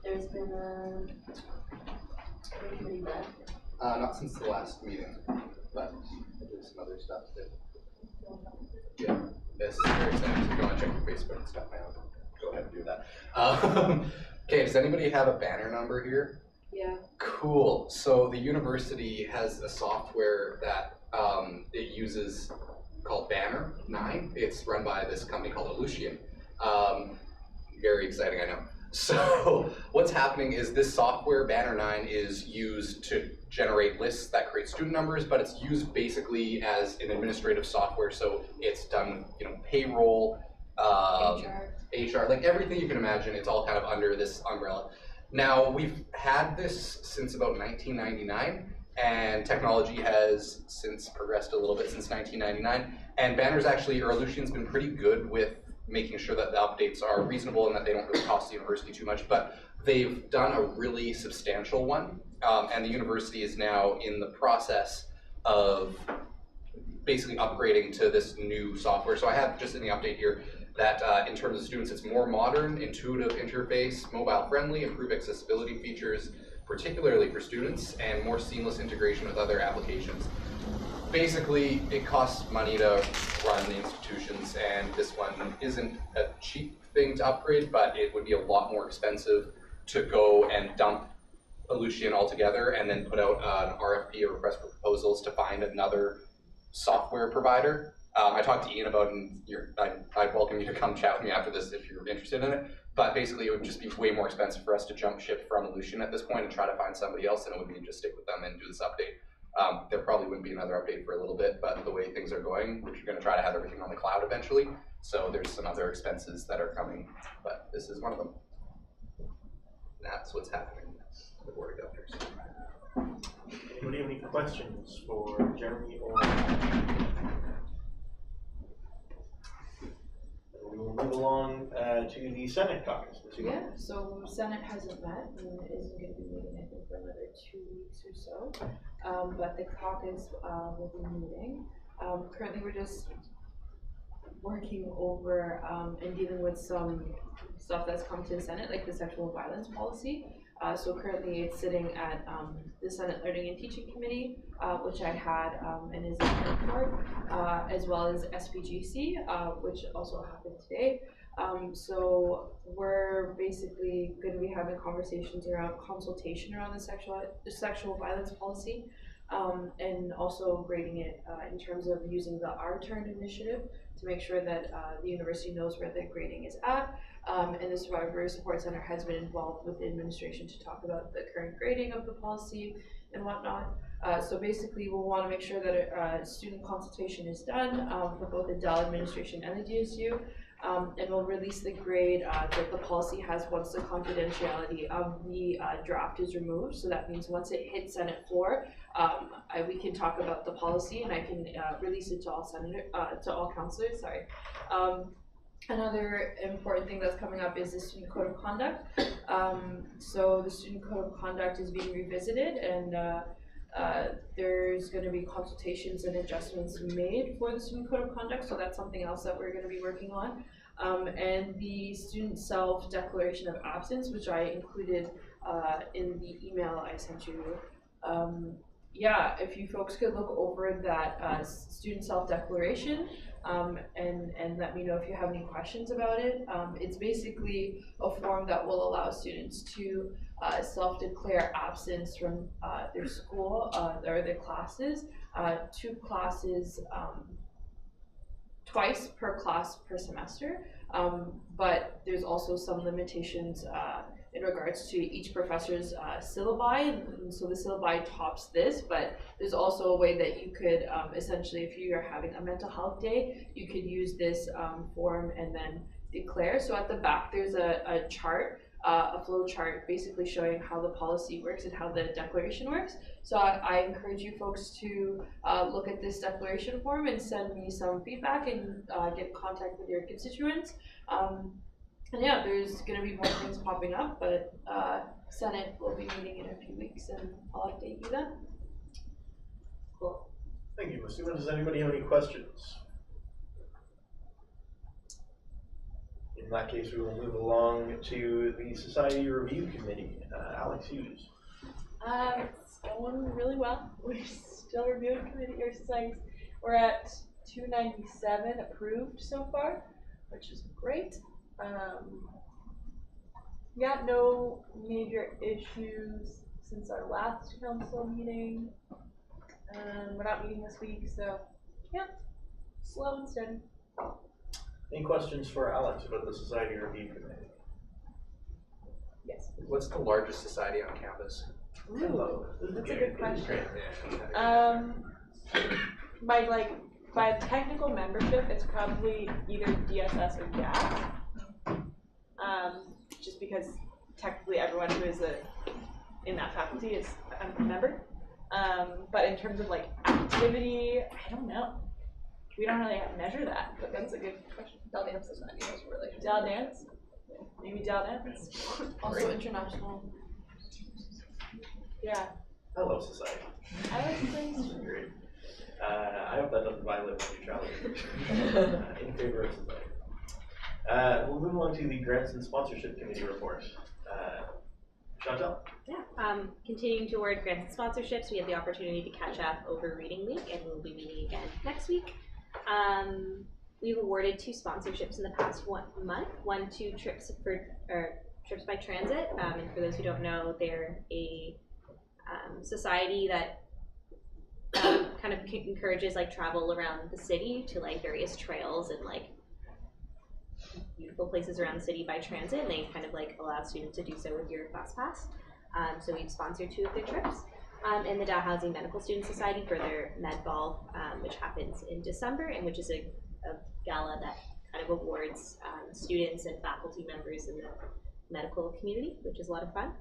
there's been a committee met. Not since the last meeting, but there's some other stuff that, yeah, this is very exciting. So if you want to check your Facebook and stuff now, go ahead and do that. Okay, does anybody have a banner number here? Yeah. Cool. So the university has a software that it uses called Banner 9. It's run by this company called Illusion. Very exciting, I know. So what's happening is this software, Banner 9, is used to generate lists that create student numbers, but it's used basically as an administrative software. So it's done, payroll, HR, like everything you can imagine. It's all kind of under this umbrella. Now, we've had this since about 1999, and technology has since progressed a little bit since 1999. And Banner's actually, or Illusion's been pretty good with making sure that the updates are reasonable and that they don't really cost the university too much, but they've done a really substantial one, and the university is now in the process of basically upgrading to this new software. So I have just in the update here that in terms of students, it's more modern, intuitive interface, mobile friendly, improved accessibility features, particularly for students, and more seamless integration with other applications. Basically, it costs money to run the institutions, and this one isn't a cheap thing to upgrade, but it would be a lot more expensive to go and dump Illusion altogether and then put out an RFP, or request for proposals, to find another software provider. I talked to Ian about it, and I'd welcome you to come chat with me after this if you're interested in it. But basically, it would just be way more expensive for us to jump ship from Illusion at this point and try to find somebody else, and it would be just stick with them and do this update. There probably wouldn't be another update for a little bit, but the way things are going, we're going to try to have everything on the cloud eventually. So there's some other expenses that are coming, but this is one of them. That's what's happening with the Board of Governors. Anybody have any questions for Jeremy or? We will move along to the Senate caucus. Yeah, so Senate hasn't met and isn't going to be meeting, I think, for another 2 weeks or so. But the caucus will be meeting. Currently, we're just working over and dealing with some stuff that's come to the Senate, like the sexual violence policy. So currently, it's sitting at the Senate Learning and Teaching Committee, which I had and is in for, as well as SPGC, which also happened today. So we're basically going to be having conversations around consultation around the sexual violence policy, and also grading it in terms of using the Our Turn initiative to make sure that the university knows where the grading is at. And the Survivor Support Center has been involved with the administration to talk about the current grading of the policy and whatnot. So basically, we'll want to make sure that student consultation is done for both the Dell administration and the DSU. And we'll release the grade that the policy has once the confidentiality of the draft is removed. So that means once it hits Senate floor, we can talk about the policy, and I can release it to all councilors. Sorry. Another important thing that's coming up is the Student Code of Conduct. So the Student Code of Conduct is being revisited, and there's going to be consultations and adjustments made for the Student Code of Conduct, so that's something else that we're going to be working on. And the Student Self-Declaration of Absence, which I included in the email I sent you. Yeah, if you folks could look over that Student Self-Declaration and let me know if you have any questions about it. It's basically a form that will allow students to self-declare absence from their school or their classes, 2 classes twice per class per semester, but there's also some limitations in regards to each professor's syllabi, and so the syllabi tops this, but there's also a way that you could essentially, if you are having a mental health day, you could use this form and then declare. So at the back there's a chart, a flow chart basically showing how the policy works and how the declaration works. So I encourage you folks to look at this declaration form and send me some feedback and get in contact with your constituents. And yeah, there's going to be more things popping up, but Senate will be meeting in a few weeks, and I'll update you then. Cool. Thank you, Ms. Suma. Does anybody have any questions? In that case, we will move along to the Society Review Committee. Alex Hughes. It's going really well. We're still reviewing committee or societies. We're at 297 approved so far, which is great. Yeah, no major issues since our last council meeting. We're not meeting this week, so yeah, slow and steady. Any questions for Alex about the Society Review Committee? Yes. What's the largest society on campus? Ooh, that's a good question. Yeah. By technical membership, it's probably either DSS or GAS. Just because technically everyone who is in that faculty is a member. But in terms of like activity, I don't know. We don't really measure that, but that's a good question. Dell Dance Society is really Dell Dance? Maybe Dell Dance. Also international. Yeah. I love society. I like things. Great. I hope that doesn't violate my neutrality. In favor of society. We'll move on to the Grants and Sponsorship Committee report. Chantal? Yeah, continuing toward grants and sponsorships, we had the opportunity to catch up over Reading Week, and we'll be meeting again next week. We've awarded 2 sponsorships in the past 1 month. 1 to Trips by Transit, and for those who don't know, they're a society that kind of encourages like travel around the city to like various trails and like beautiful places around the city by transit, and they kind of like allow students to do so with your bus pass. So we've sponsored 2 of their trips. and the Dalhousie Medical Student Society for their Med Ball, which happens in December, and which is a gala that kind of awards students and faculty members in the medical community, which is a lot of fun.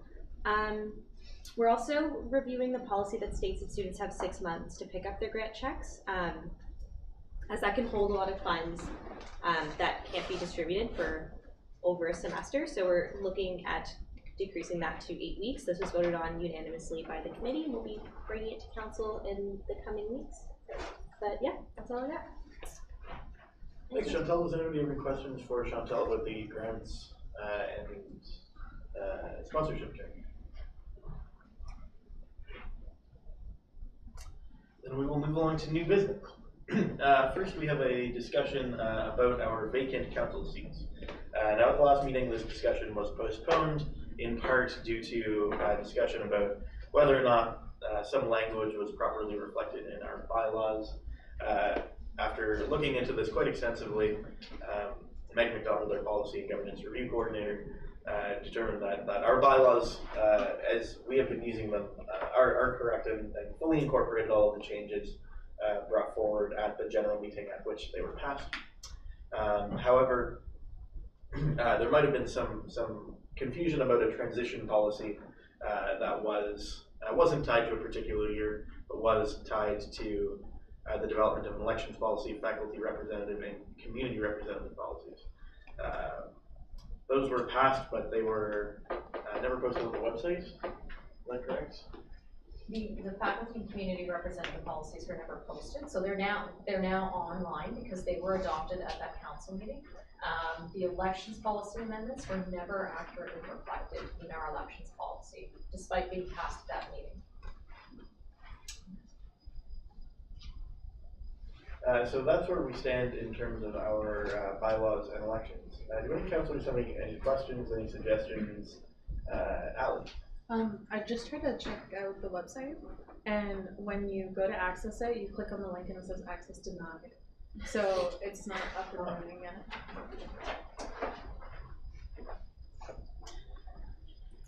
We're also reviewing the policy that states that students have 6 months to pick up their grant checks, as that can hold a lot of funds that can't be distributed for over a semester. So we're looking at decreasing that to 8 weeks. This was voted on unanimously by the committee, and we'll be bringing it to council in the coming weeks. But yeah, that's all I got. Thanks, Chantal. Does anybody have any questions for Chantal about the grants and sponsorship check? Then we will move along to new business. First, we have a discussion about our vacant council seats. Now, at the last meeting, this discussion was postponed in part due to discussion about whether or not some language was properly reflected in our bylaws. After looking into this quite extensively, Meg McDonald, our Policy and Governance Review Coordinator, determined that our bylaws, as we have been using them, are correct and fully incorporated all of the changes brought forward at the general meeting at which they were passed. However, there might have been some confusion about a transition policy that wasn't tied to a particular year, but was tied to the development of an elections policy, faculty representative, and community representative policies. Those were passed, but they were never posted on the website. Is that correct? The faculty and community representative policies were never posted, so they're now online because they were adopted at that council meeting. The elections policy amendments were never accurately reflected in our elections policy, despite being passed at that meeting. So that's where we stand in terms of our bylaws and elections. Do any councillors have any questions, any suggestions? Alan? I just tried to check out the website, and when you go to access it, you click on the link and it says access denied. So it's not up and running yet.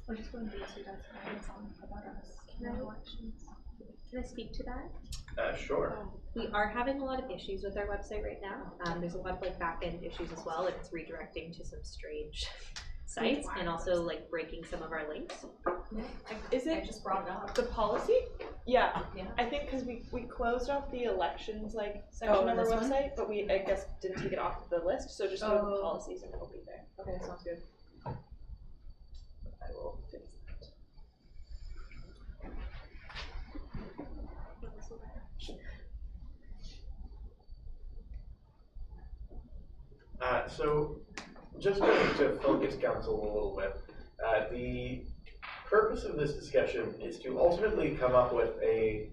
We're just going to DSU about us. Can I speak to that? Sure. We are having a lot of issues with our website right now. There's a lot of back-end issues as well, and it's redirecting to some strange sites and also breaking some of our links. Is it? I just brought it up. The policy? Yeah. Yeah. I think because we closed off the elections section of our website, but we I guess didn't take it off the list. So just go to the policies and it'll be there. Okay, sounds good. I will fix that. So, just to focus council a little bit, the purpose of this discussion is to ultimately come up with a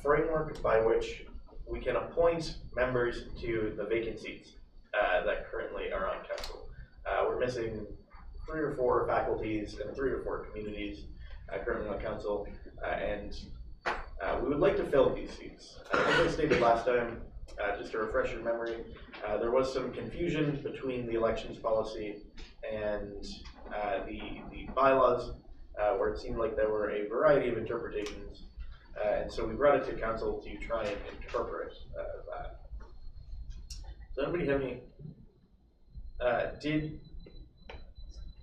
framework by which we can appoint members to the vacant seats that currently are on council. We're missing 3 or 4 faculties and 3 or 4 communities currently on council, and we would like to fill these seats. As I stated last time, just to refresh your memory, there was some confusion between the elections policy and the bylaws, where it seemed like there were a variety of interpretations, and so we brought it to council to try and interpret that. Does anybody have any? Did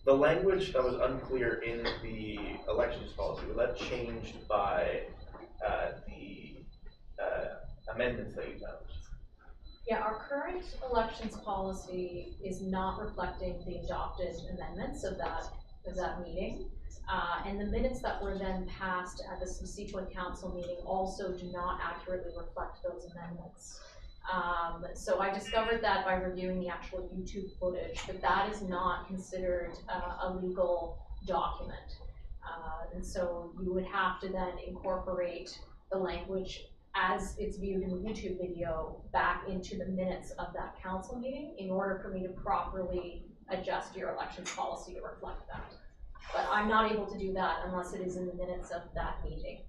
the language that was unclear in the elections policy, was that changed by the amendments that you found? Yeah, our current elections policy is not reflecting the adopted amendments of that meeting. And the minutes that were then passed at the subsequent council meeting also do not accurately reflect those amendments. So I discovered that by reviewing the actual YouTube footage, but that is not considered a legal document. And so you would have to then incorporate the language as it's viewed in the YouTube video back into the minutes of that council meeting in order for me to properly adjust your elections policy to reflect that. But I'm not able to do that unless it is in the minutes of that meeting.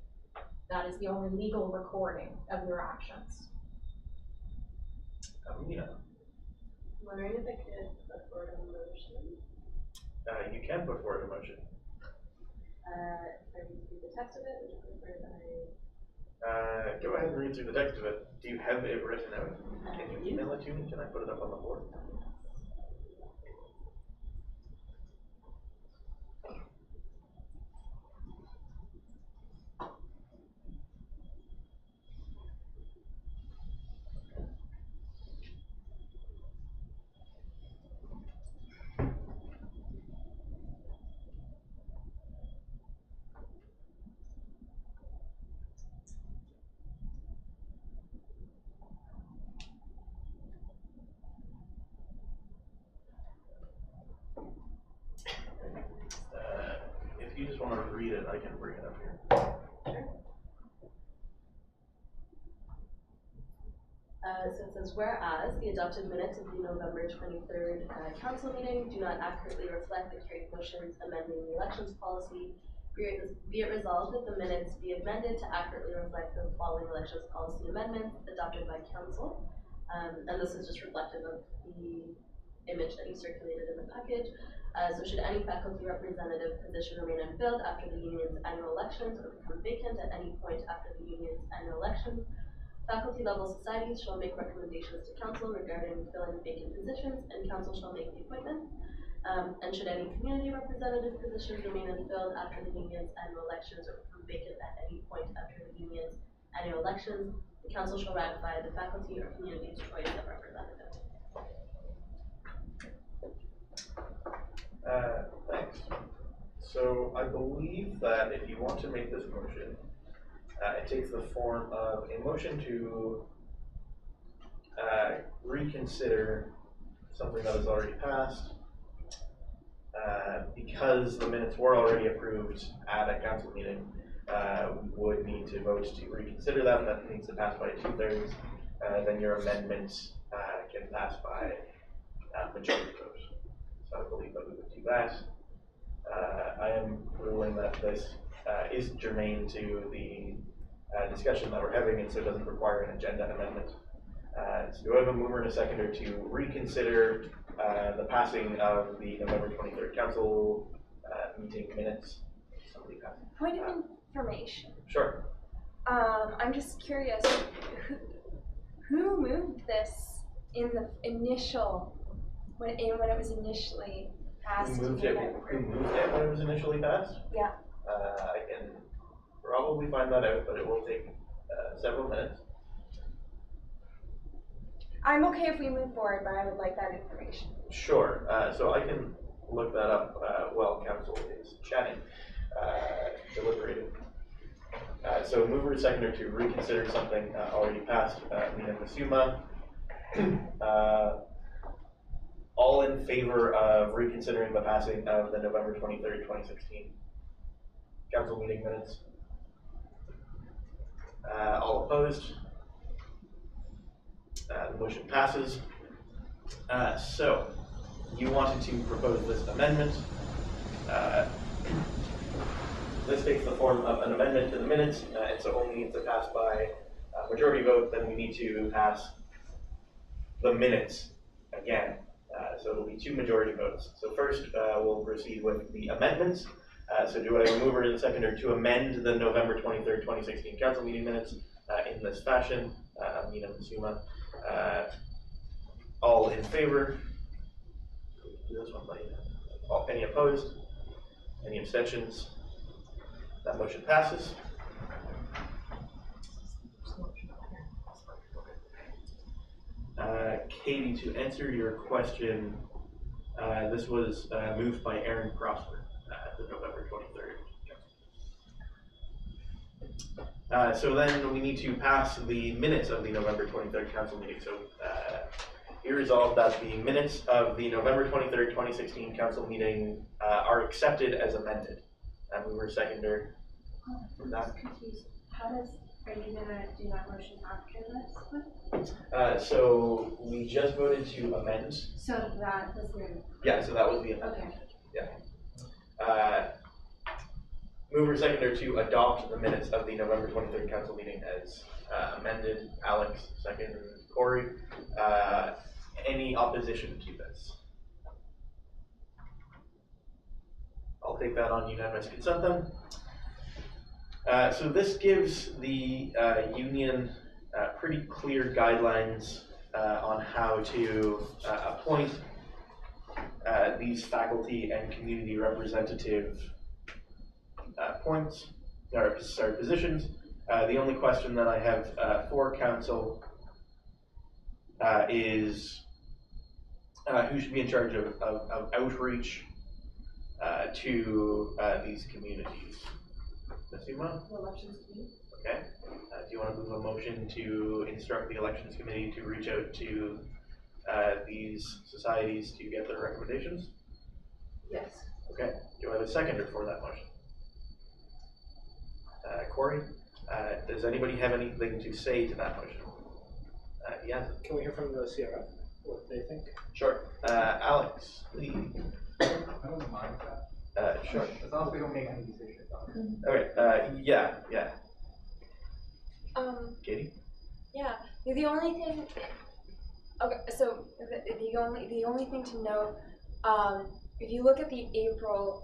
That is the only legal recording of your actions. Yeah. I'm wondering if I could put forward a motion. You can put forward a motion. I read through the text of it, would you prefer that Go ahead and read through the text of it. Do you have it written out? Can you email it to me? Can I put it up on the board? If you just want to read it, I can bring it up here. So it says, whereas the adopted minutes of the November 23rd council meeting do not accurately reflect the carried motions amending the elections policy, be it resolved that the minutes be amended to accurately reflect the following elections policy amendments adopted by council. And this is just reflective of the image that you circulated in the package. So should any faculty representative position remain unfilled after the union's annual elections or become vacant at any point after the union's annual elections, faculty level societies shall make recommendations to council regarding filling vacant positions, and council shall make the appointment. And should any community representative position remain unfilled after the union's annual elections or become vacant at any point after the union's annual elections, the council shall ratify the faculty or community's choice of representative. Thanks. So I believe that if you want to make this motion, it takes the form of a motion to reconsider something that is already passed. Because the minutes were already approved at a council meeting, we would need to vote to reconsider that. That needs to pass by 2/3. Then your amendment can pass by majority vote. So I believe that we would do that. I am ruling that this is germane to the discussion that we're having, and so it doesn't require an agenda amendment. So do I have a mover and a seconder to reconsider the passing of the November 23rd council meeting minutes? Somebody pass. Point of information. Sure. I'm just curious, who moved this in the initial, when it was initially passed? Who moved it when it was initially passed? Yeah. I can probably find that out, but it will take several minutes. I'm okay if we move forward, but I would like that information. Sure. So I can look that up while council is chatting, deliberating. So mover and seconder to reconsider something already passed, Mina Masuma. All in favor of reconsidering the passing of the November 23rd, 2016 council meeting minutes? All opposed? The motion passes. So, you wanted to propose this amendment. This takes the form of an amendment to the minutes, and so only needs to pass by majority vote. Then we need to pass the minutes again. So it'll be 2 majority votes. So first, we'll proceed with the amendments. So do I have a mover and a seconder to amend the November 23rd, 2016 council meeting minutes in this fashion? Mina Masuma. All in favor? Do this one by any opposed? Any abstentions? That motion passes. Katie, to answer your question, this was moved by Aaron Prosper at the November 23rd. So then we need to pass the minutes of the November 23rd council meeting. So be resolved that the minutes of the November 23rd, 2016 council meeting are accepted as amended. And we were seconder for that. Are you gonna do that motion after this one? So we just voted to amend. So that was the. Yeah, so that was the amendment. Okay. Yeah. Mover seconder to adopt the minutes of the November 23rd council meeting as amended. Alex, second. Corey. Any opposition to this? All I'll take that on unanimous consent then. So this gives the union pretty clear guidelines on how to appoint these faculty and community representative positions. The only question that I have for council is who should be in charge of outreach to these communities. Nasima? The elections committee. Okay. Do you want to move a motion to instruct the elections committee to reach out to these societies to get their recommendations? Yes. Okay. Do I have a seconder for that motion? Corey? Does anybody have anything to say to that motion? Yes. Can we hear from the CRF what they think? Sure. Alex, please. I don't mind that. Sure. As long as we don't make any decisions. Okay. Yeah. Katie? Yeah. The only thing. Okay. So the only thing to note, if you look at the April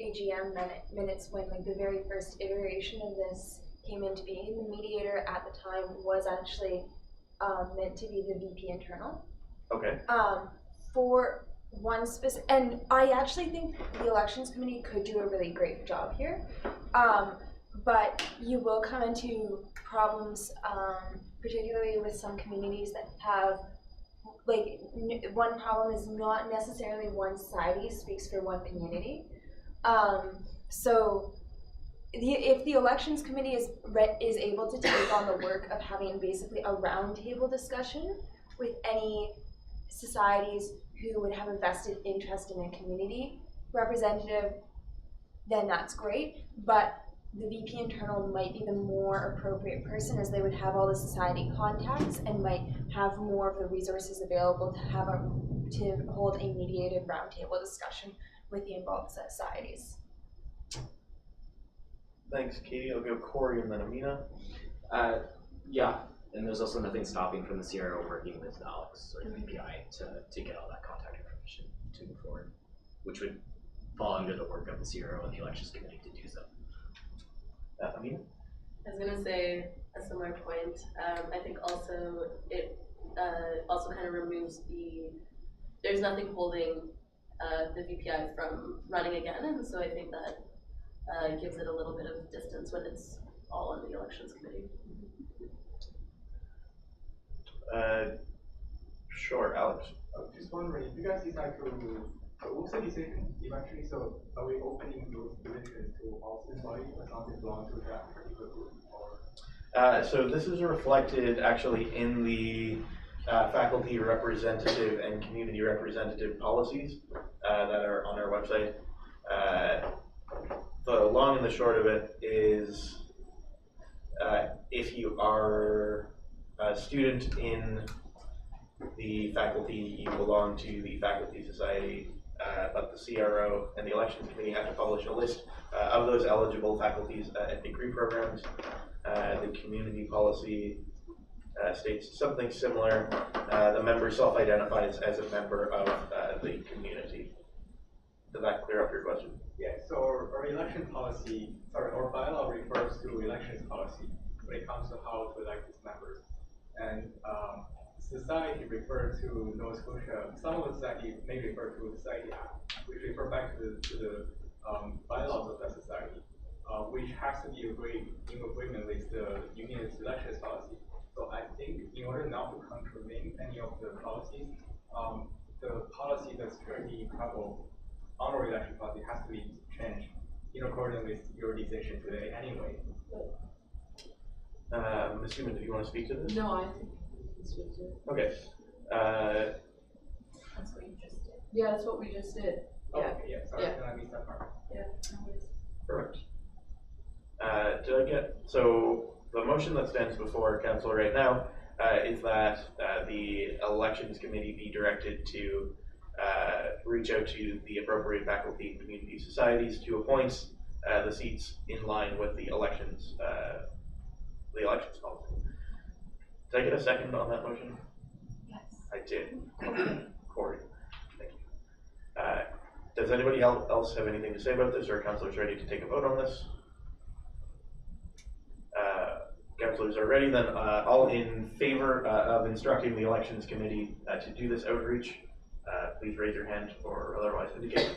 AGM minutes when like the very first iteration of this came into being, the mediator at the time was actually meant to be the VP internal. Okay. For one specific, and I actually think the elections committee could do a really great job here, but you will come into problems, particularly with some communities that have, like, one problem is not necessarily one society speaks for one community. So if the elections committee is able to take on the work of having basically a roundtable discussion with any societies who would have a vested interest in a community representative, then that's great. But the VP internal might be the more appropriate person, as they would have all the society contacts and might have more of the resources available to hold a mediated roundtable discussion with the involved societies. Thanks, Katie. I'll go Corey and then Amina. Yeah, and there's also nothing stopping from the CRO working with Alex or the VPI to get all that contact information to move forward, which would fall under the work of the CRO and the elections committee to do so. Amina? I was gonna say a similar point. I think also it also kind of removes there's nothing holding the VPI from running again, and so I think that gives it a little bit of distance when it's all on the elections committee. Sure, Alex. I was just wondering, if you guys decide to, what's the decision eventually? So are we opening those positions to all student body as long as they belong to that particular group? Or? So this is reflected actually in the faculty representative and community representative policies that are on our website. The long and the short of it is if you are a student in the faculty, you belong to the faculty society, but the CRO and the elections committee have to publish a list of those eligible faculties and degree programs. The community policy states something similar. The member self-identifies as a member of the community. Does that clear up your question? Yeah, so our election policy, our bylaw refers to elections policy when it comes to how to elect its members. And society refers to Nova Scotia, some of the society may refer to the Society Act, which refer back to the bylaws of that society, which has to be in agreement with the union's elections policy. So I think in order not to contravene any of the policies, the policy that's currently applicable on our election policy has to be changed in accordance with your decision today anyway. Ms. Human, do you want to speak to this? No, I think you can speak to it. Okay. That's what you just did. Yeah, that's what we just did. Oh, okay, yeah, sorry, then I missed that part. Yeah, no worries. Perfect. Did I get, so the motion that stands before council right now is that the elections committee be directed to reach out to the appropriate faculty and community societies to appoint the seats in line with the elections policy. Did I get a second on that motion? Yes. I did. Corey. Thank you. Does anybody else have anything to say about this, or are councillors ready to take a vote on this? Councillors are ready, then all in favor of instructing the elections committee to do this outreach, please raise your hand or otherwise indicate.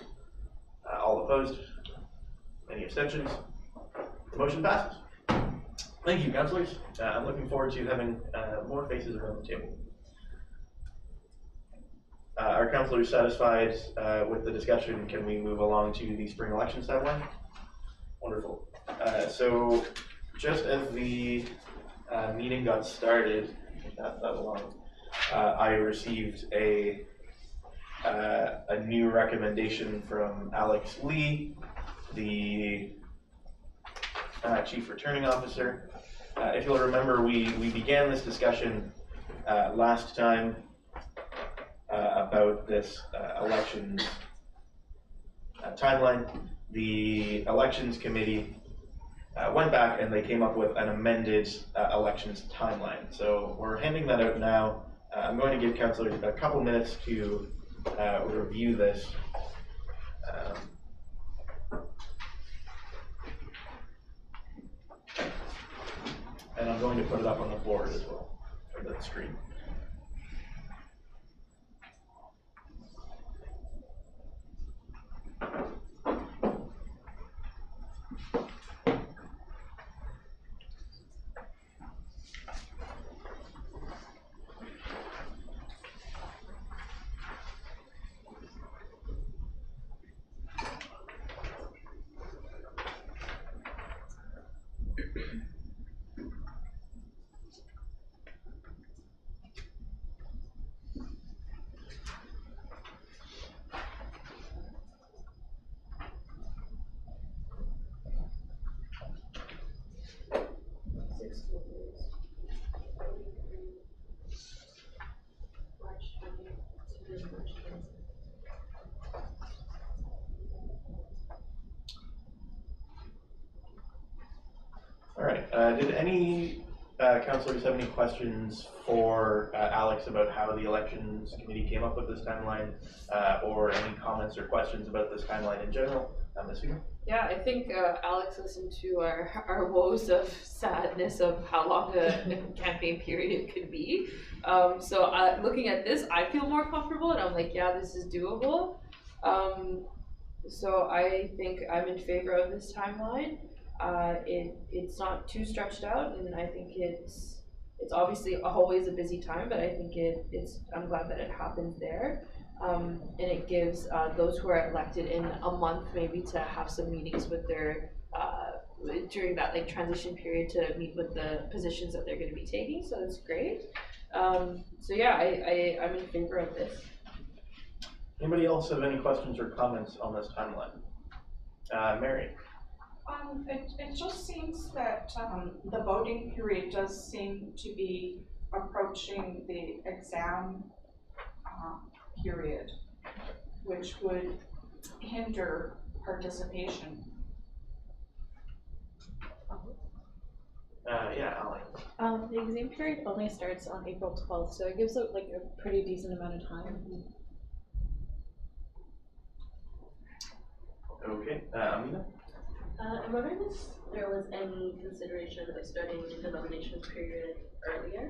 All opposed? Any abstentions? The motion passes. Thank you, councillors. I'm looking forward to having more faces around the table. Are councillors satisfied with the discussion? Can we move along to the spring elections timeline? Wonderful. So just as the meeting got started, not that long, I received a new recommendation from Alex Lee, the Chief Returning Officer. If you'll remember, we began this discussion last time about this elections timeline. The elections committee went back and they came up with an amended elections timeline. So we're handing that out now. I'm going to give councillors a couple minutes to review this. And I'm going to put it up on the board as well, or the screen. All right. Did any councillors have any questions for Alex about how the elections committee came up with this timeline, or any comments or questions about this timeline in general? Ms. Hugo? Yeah, I think Alex listened to our woes of sadness of how long a campaign period could be. So looking at this, I feel more comfortable, and I'm like, yeah, this is doable. So I think I'm in favor of this timeline. It's not too stretched out, and I think it's obviously always a busy time, but I think I'm glad that it happens there. And it gives those who are elected in a month maybe to have some meetings with their during that like transition period to meet with the positions that they're going to be taking. So that's great. So yeah, I'm in favor of this. Anybody else have any questions or comments on this timeline? Mary? It just seems that the voting period does seem to be approaching the exam period, which would hinder participation. Yeah, Alex. The exam period only starts on April 12th, so it gives it like a pretty decent amount of time. Okay, Amina? I'm wondering if there was any consideration of starting the nomination period earlier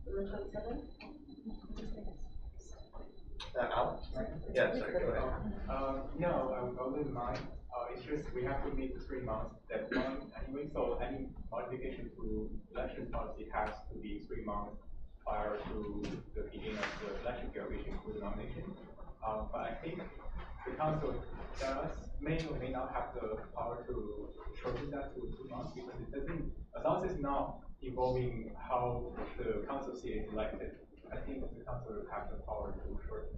than the 27th? Alex? Yeah, sorry, go ahead. No, I wouldn't mind. It's just we have to meet the 3 months deadline anyway, so any modification to election policy has to be 3 months prior to the beginning of the election period, which includes nomination. But I think the council may or may not have the power to shorten that to 2 months, because it doesn't, as long as it's not involving how the council seat is elected, I think the council will have the power to shorten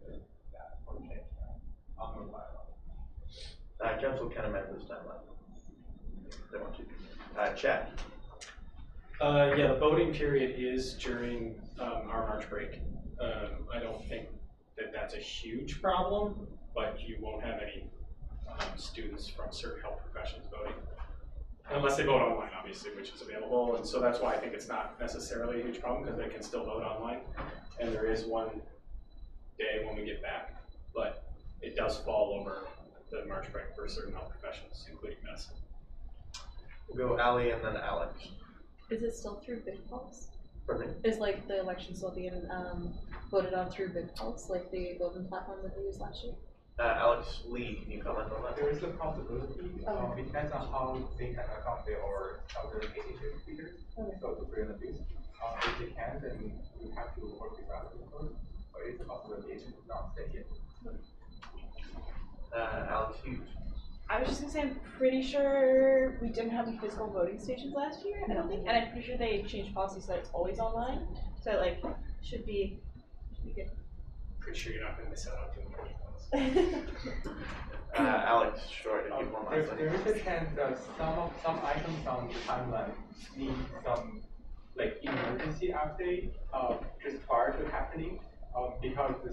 that or change that on the bylaw. Council can amend this timeline. They want to. Chad? Yeah, the voting period is during our March break. I don't think that that's a huge problem, but you won't have any students from certain health professions voting. Unless they vote online, obviously, which is available. And so that's why I think it's not necessarily a huge problem, because they can still vote online. And there is one day when we get back. But it does fall over the March break for certain health professions, including medicine. We'll go Ali and then Alex. Is it still through BidPulse? Pardon me? Is like the election still being voted on through BidPulse, like the voting platform that we used last year? Alex Lee, can you comment on that? There is a possibility. It depends on how they can accommodate or how their education figures. So to prevent this, if they can, then we have to work with that, of course. But it's a possibility it should not stay here. Alex Hughes. I was just gonna say, I'm pretty sure we didn't have any physical voting stations last year, I don't think, and I'm pretty sure they changed policy so that it's always online. So like, should be good. Pretty sure you're not going to miss out on doing it. Alex, sure, if you want last There is a chance that some items on the timeline need some like emergency update just prior to happening because the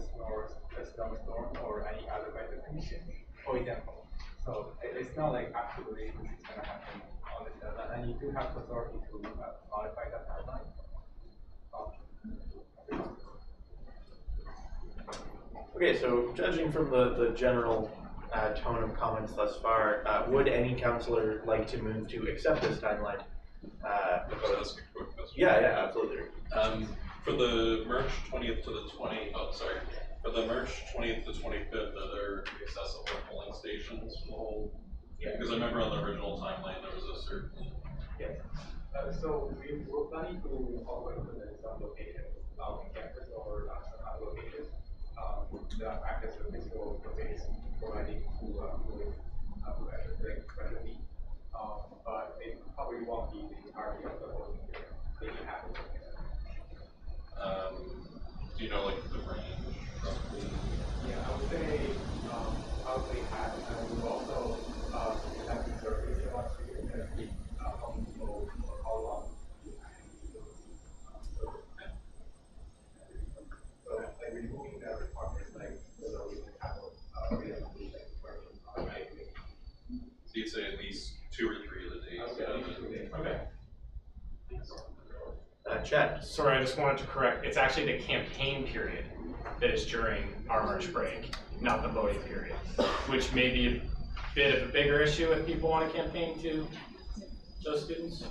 snowstorm or any other weather condition, for example. So it's not like absolutely this is going to happen on this deadline, and you do have authority to modify that timeline. Okay, so judging from the general tone of comments thus far, would any counselor like to move to accept this timeline? That's a quick question. Yeah, absolutely. For the March 20th to the for the March 20th to 25th, are there accessible polling stations for the whole? Yeah. Because I remember on the original timeline there was a certain. Yes. So we're planning to also implement some locations on campus or some other locations that act as a physical location providing to specialty. But it probably won't be the entirety of the whole area. Maybe half of it. Do you know like the range roughly? Yeah, I would say half, and we've also conducted surveys last year and see how many people or how long. So like removing that requirement, like so we can have So you'd say at least 2 or 3 of the days. Okay. Chad. Sorry, I just wanted to correct. It's actually the campaign period that is during our March break, not the voting period, which may be a bit of a bigger issue if people want to campaign to those students.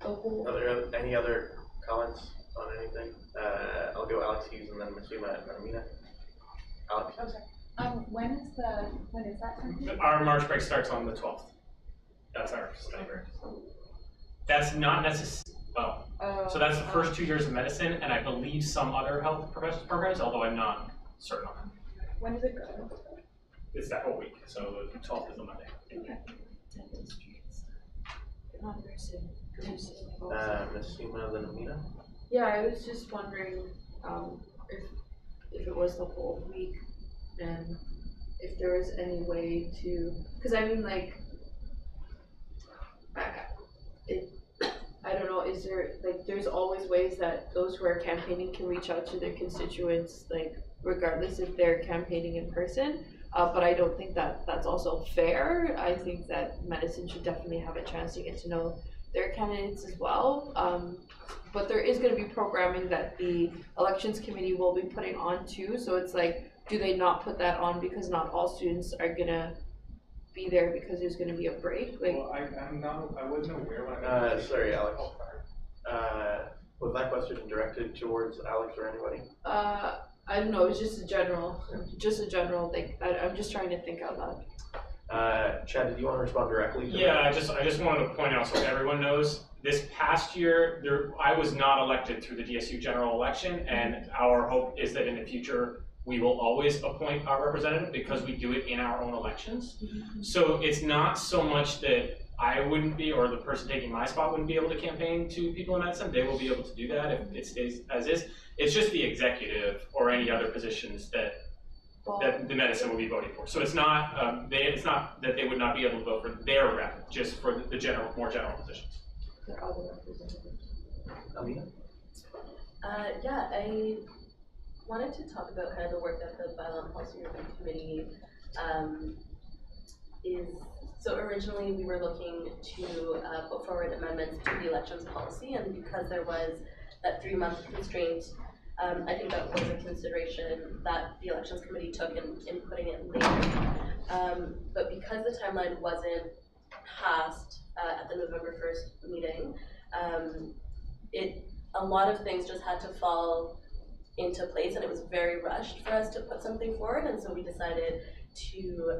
Are there any other comments on anything? I'll go Alex Hughes and then Masuma and then Amina. Alex. Oh, sorry. When is that campaign? Our March break starts on the 12th. That's our study break. That's not necessary. Well, so that's the first 2 years of medicine, and I believe some other health professional programs, although I'm not certain on that. When does it go? It's that whole week, so the 12th is a Monday. Okay. Masuma, then Amina. Yeah, I was just wondering if it was the whole week and if there was any way to, because I mean like, I don't know, is there, like, there's always ways that those who are campaigning can reach out to their constituents, like, regardless if they're campaigning in person, but I don't think that that's also fair. I think that medicine should definitely have a chance to get to know their candidates as well. But there is going to be programming that the elections committee will be putting on too, so it's like, do they not put that on because not all students are going to be there because there's going to be a break? Like, well, I wasn't aware when I sorry, Alex. Was that question directed towards Alex or anybody? I don't know, it's just a general thing. I'm just trying to think out loud. Chad, did you want to respond directly to Yeah, that? I just wanted to point out so everyone knows, this past year, I was not elected through the DSU general election, and our hope is that in the future, we will always appoint our representative because we do it in our own elections. So it's not so much that I wouldn't be, or the person taking my spot wouldn't be able to campaign to people in medicine. They will be able to do that if it stays as is. It's just the executive or any other positions that the medicine will be voting for. So it's not it's not that they would not be able to vote for their rep, just for the more general positions. There are other representatives. Amina? Yeah, I wanted to talk about kind of the work that the Bylaw and Policy Review Committee is. So originally we were looking to put forward amendments to the elections policy, and because there was that 3-month constraint. I think that was a consideration that the elections committee took in putting it later. But because the timeline wasn't passed at the November 1st meeting, a lot of things just had to fall into place, and it was very rushed for us to put something forward, and so we decided to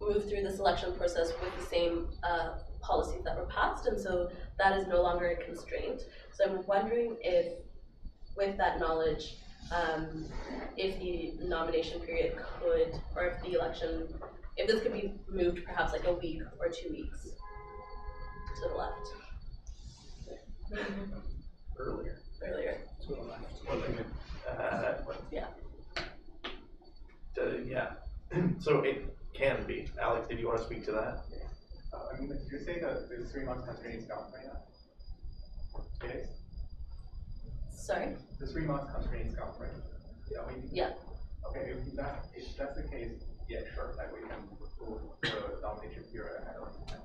move through the selection process with the same policies that were passed, and so that is no longer a constraint. So I'm wondering if, with that knowledge, if the nomination period could, or if the election, if this could be moved perhaps like a week or 2 weeks to the left. Earlier. To the left. Yeah. Yeah. So it can be. Alex, did you want to speak to that? I mean, did you say that the 3-month constraint is gone right now? It is? Sorry? The 3-month constraint is gone right now? Yeah. Okay, if that's the case, yeah, sure, like we can move the nomination period ahead of time.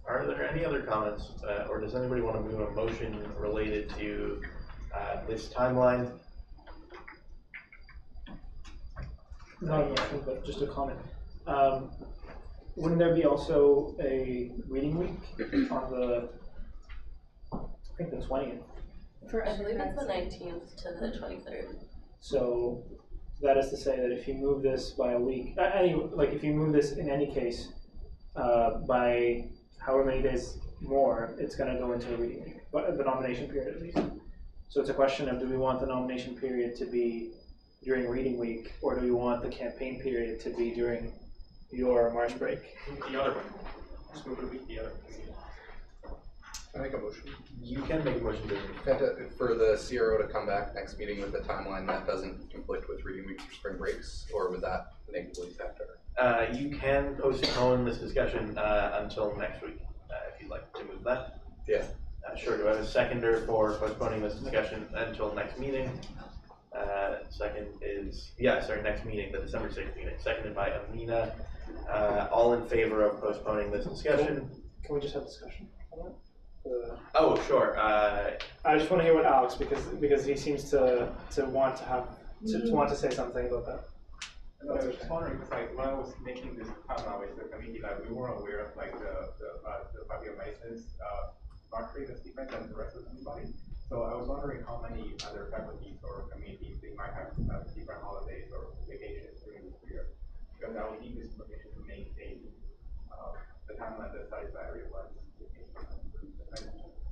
Are there any other comments, or does anybody want to move a motion related to this timeline? Not a motion, but just a comment. Wouldn't there be also a reading week on the, I think the 20th? I believe it's the 19th to the 23rd. So that is to say that if you move this by a week, if you move this in any case by however many days more, it's going to go into a reading week, but the nomination period at least. So it's a question of, do we want the nomination period to be during reading week, or do we want the campaign period to be during your March break? The other one. Just move it a week the other. Can I make a motion? You can make a motion for the CRO to come back next meeting with a timeline that doesn't conflict with reading weeks or spring breaks, or would that negatively affect our? You can postpone this discussion until next week, if you'd like to move that. Yeah. Sure. Do I have a seconder for postponing this discussion until next meeting? Second is, next meeting, the December 6th meeting, seconded by Amina. All in favor of postponing this discussion? Can we just have discussion on that? Oh, sure. I just want to hear what Alex, because he seems to want to have want to say something about that. I was just wondering, because like when I was making this timeline with the committee, like we weren't aware of like the Faculty of Medicine's March rate is different than the rest of everybody. So I was wondering how many other faculties or committees they might have different holidays or vacations during this year, because I would need this information to make the timeline that satisfies everyone's vacation.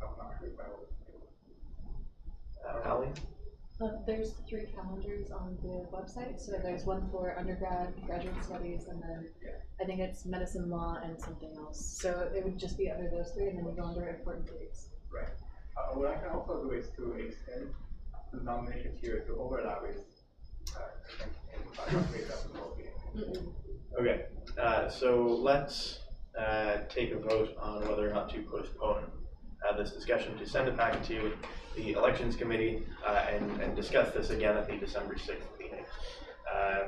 I'm not sure if I will. Allie? There's 3 calendars on the website. So there's one for undergrad, graduate studies, and then I think it's medicine, law, and something else. So it would just be under those 3, and then you go under important dates. Right. What I can also do is to extend the nomination period to overlap with Okay. So let's take a vote on whether or not to postpone this discussion, to send it back to the elections committee and discuss this again at the December 6th meeting.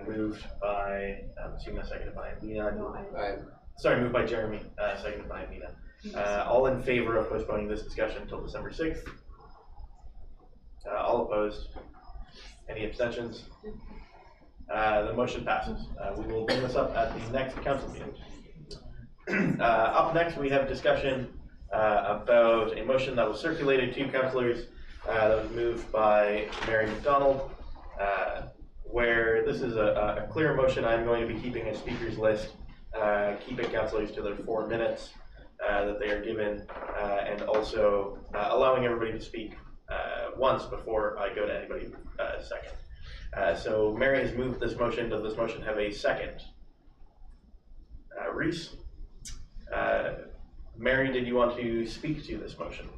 Moved by Sima, seconded by Amina. Moved by Jeremy, seconded by Amina. All in favor of postponing this discussion until December 6th? All opposed? Any abstentions? The motion passes. We will bring this up at the next council meeting. Up next, we have discussion about a motion that was circulated to councillors that was moved by Mary McDonald, where this is a clear motion. I'm going to be keeping a speakers list, keeping councillors to their 4 minutes that they are given, and also allowing everybody to speak once before I go to anybody second. So Mary has moved this motion. Does this motion have a second? Reese? Mary, did you want to speak to this motion?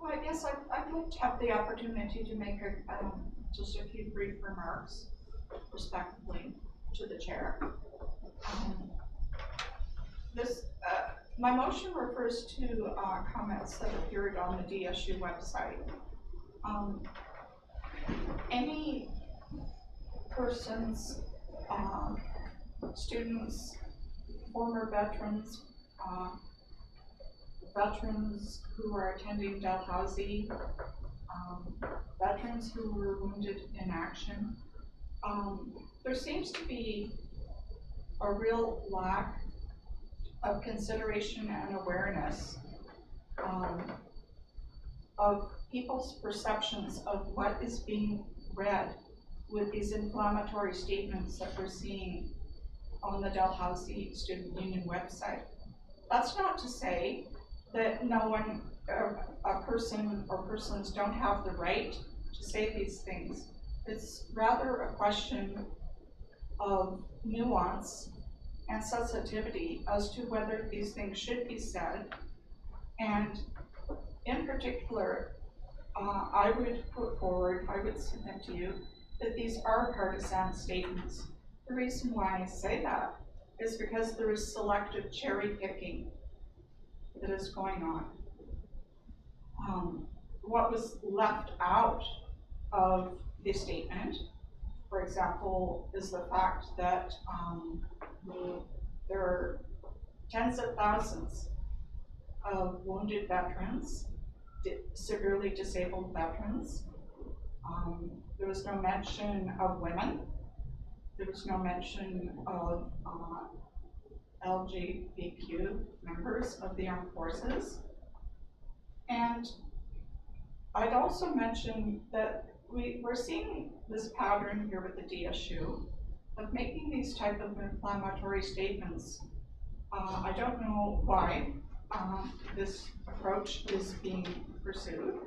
Well, I guess I'd like to have the opportunity to make just a few brief remarks, respectfully, to the chair. My motion refers to comments that appeared on the DSU website. Any persons students, former veterans, veterans who are attending Dalhousie, veterans who were wounded in action. There seems to be a real lack of consideration and awareness of people's perceptions of what is being read with these inflammatory statements that we're seeing on the Dalhousie Student Union website. That's not to say that no one, a person or persons don't have the right to say these things. It's rather a question of nuance and sensitivity as to whether these things should be said. And in particular, I would put forward, I would submit to you, that these are partisan statements. The reason why I say that is because there is selective cherry picking that is going on. What was left out of the statement, for example, is the fact that there are tens of thousands of wounded veterans, severely disabled veterans. There was no mention of women. There was no mention of Lgbtq members of the armed forces. And I'd also mention that we're seeing this pattern here with the DSU of making these type of inflammatory statements. I don't know why this approach is being pursued,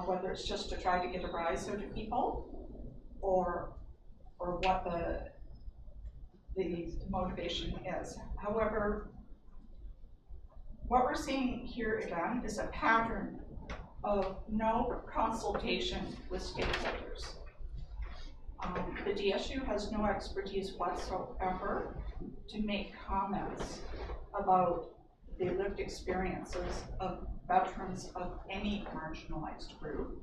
whether it's just to try to get a rise out of people, or what the motivation is. However, what we're seeing here again is a pattern of no consultation with stakeholders. The DSU has no expertise whatsoever to make comments about the lived experiences of veterans of any marginalized group.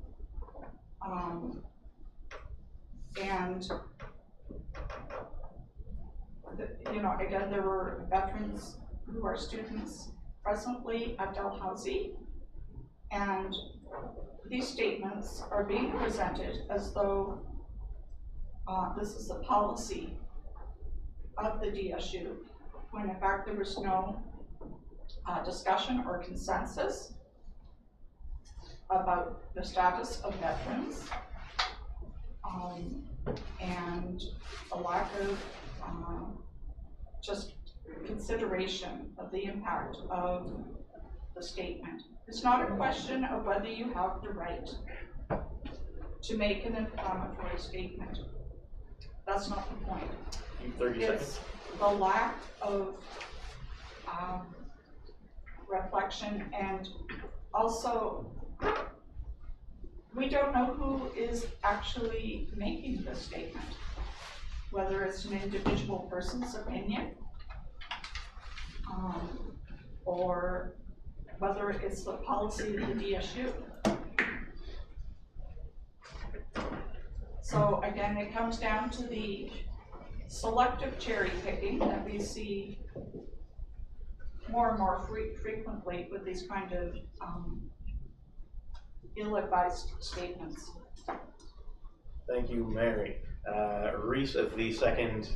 Again, there were veterans who are students presently at Dalhousie, and these statements are being presented as though this is the policy of the DSU, when in fact there was no discussion or consensus about the status of veterans, and a lack of just consideration of the impact of the statement. It's not a question of whether you have the right to make an inflammatory statement. That's not the point. 30 it's seconds. The lack of reflection, and also we don't know who is actually making this statement, whether it's an individual person's opinion, or whether it's the policy of the DSU. So again, it comes down to the selective cherry picking that we see more and more frequently with these kind of ill-advised statements. Thank you, Mary. Reese, as the second,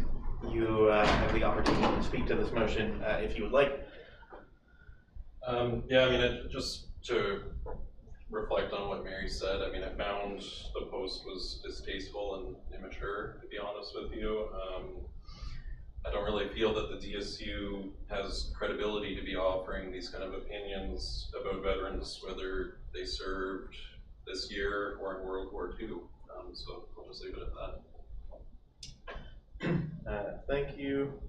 you have the opportunity to speak to this motion if you would like. Yeah, I mean, just to reflect on what Mary said, I mean, I found the post was distasteful and immature, to be honest with you. I don't really feel that the DSU has credibility to be offering these kind of opinions about veterans, whether they served this year or in World War II. So I'll just leave it at that. Thank you.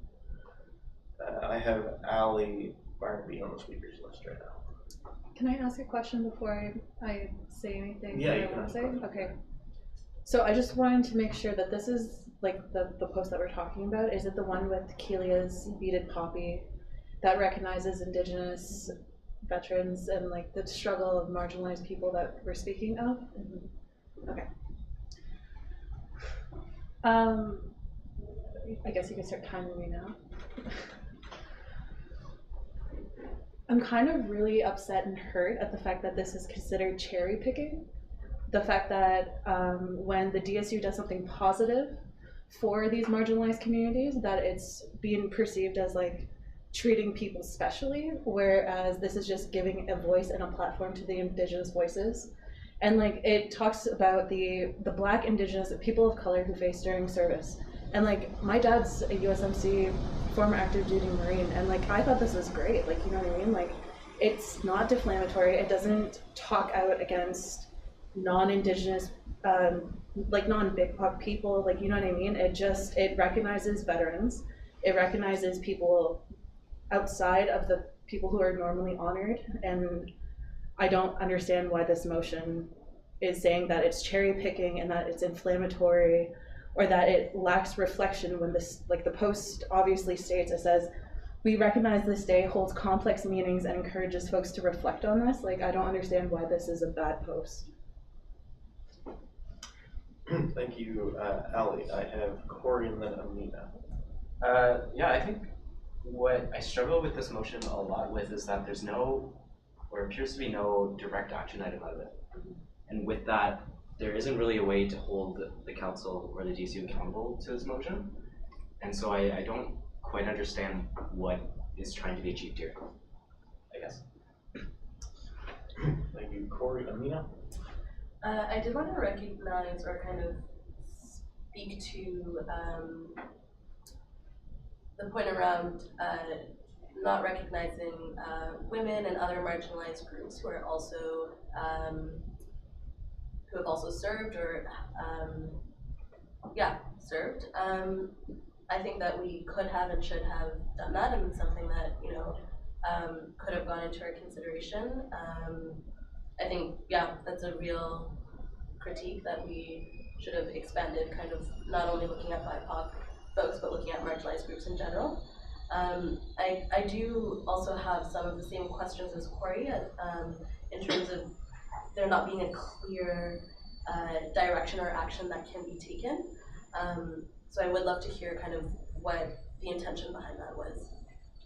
I have Allie Barnaby on the speakers list right now. Can I ask a question before I say anything Yeah, that you I can want ask to a say? question. Okay. So I just wanted to make sure that this is like the post that we're talking about. Is it the one with Kelia's beaded poppy that recognizes Indigenous veterans and like the struggle of marginalized people that we're speaking of? Mm-hmm. Okay. I guess you can start timing me now. I'm kind of really upset and hurt at the fact that this is considered cherry picking. The fact that when the DSU does something positive for these marginalized communities, that it's being perceived as like treating people specially, whereas this is just giving a voice and a platform to the Indigenous voices. And like it talks about the Black, Indigenous, people of color who face during service. And like my dad's a USMC former active duty Marine, and like I thought this was great, like, you know what I mean? Like it's not defamatory, it doesn't talk out against non-Indigenous, like non-BIPOC people, like, you know what I mean? It recognizes veterans, it recognizes people outside of the people who are normally honored, and I don't understand why this motion is saying that it's cherry picking and that it's inflammatory, or that it lacks reflection when this, like the post obviously states, it says, we recognize this day holds complex meanings and encourages folks to reflect on this. Like, I don't understand why this is a bad post. Thank you, Ali. I have Corey and then Amina. Yeah, I think what I struggle with this motion a lot with is that there's no, or appears to be no direct action item out of it. And with that, there isn't really a way to hold the council or the DSU accountable to this motion. And so I don't quite understand what is trying to be achieved here, I guess. Thank you, Corey. Amina? I did want to recognize or kind of speak to the point around not recognizing women and other marginalized groups who are also who have also served or served. I think that we could have and should have done that, and something that, you know, could have gone into our consideration. I think, that's a real critique that we should have expanded, kind of not only looking at BIPOC folks, but looking at marginalized groups in general. I do also have some of the same questions as Corey in terms of there not being a clear direction or action that can be taken. So I would love to hear kind of what the intention behind that was.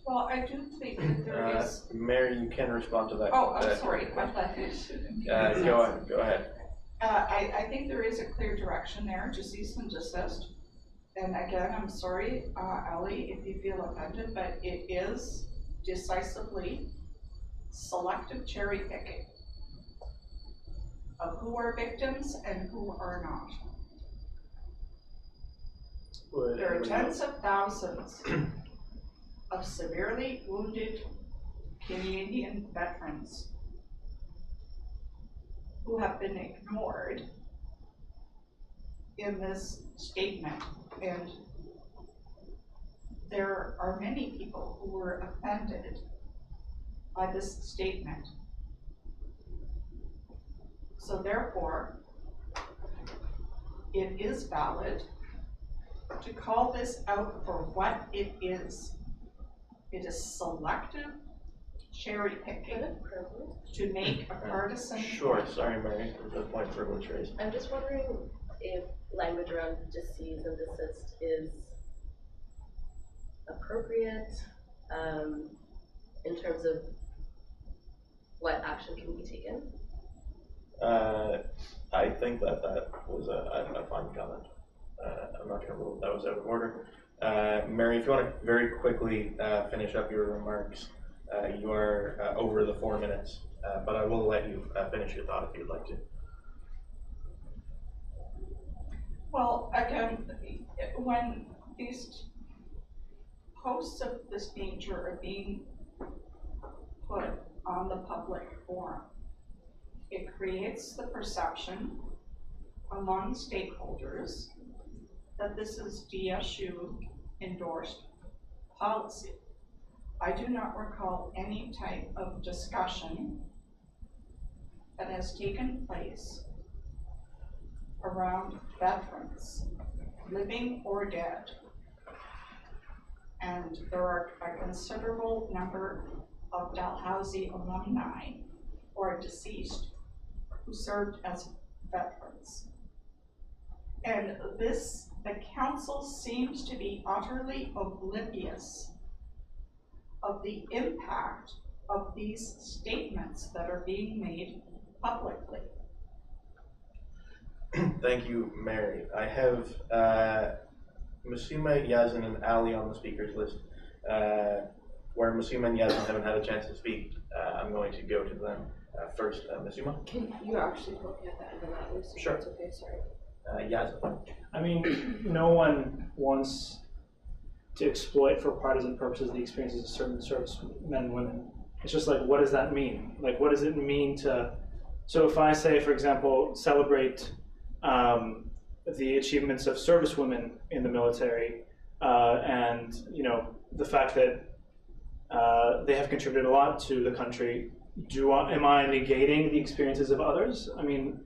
Well, I do think that there is. Mary, you can respond to that. Oh, I'm sorry. I thought you should. Go ahead. I think there is a clear direction there, to cease and desist. And again, I'm sorry, Ali, if you feel offended, but it is decisively selective cherry picking of who are victims and who are not. There are tens of thousands of severely wounded Canadian veterans who have been ignored in this statement, and there are many people who were offended by this statement. So therefore, it is valid to call this out for what it is. It is selective cherry picking to make a partisan. Sure, sorry, Mary, there's a point of privilege raised. I'm just wondering if language around cease and desist is appropriate in terms of what action can be taken. I think that was a fine comment. I'm not going to rule that was out of order. Mary, if you want to very quickly finish up your remarks, you are over the 4 minutes, but I will let you finish your thought if you'd like to. Well, again, when these posts of this nature are being put on the public forum, it creates the perception among stakeholders that this is DSU endorsed policy. I do not recall any type of discussion that has taken place around veterans, living or dead. And there are a considerable number of Dalhousie alumni or deceased who served as veterans. And this the council seems to be utterly oblivious of the impact of these statements that are being made publicly. Thank you, Mary. I have Masuma, Yazin, and Ali on the speakers list. Where Masuma and Yazin haven't had a chance to speak, I'm going to go to them first. Masuma? Can you actually look at the end of that list? Sure. That's okay, sorry. Yazin. I mean, no one wants to exploit for partisan purposes the experiences of certain servicemen and women. It's just like, what does that mean? Like, what does it mean to, so if I say, for example, celebrate the achievements of servicewomen in the military, and, you know, the fact that they have contributed a lot to the country, am I negating the experiences of others? I mean,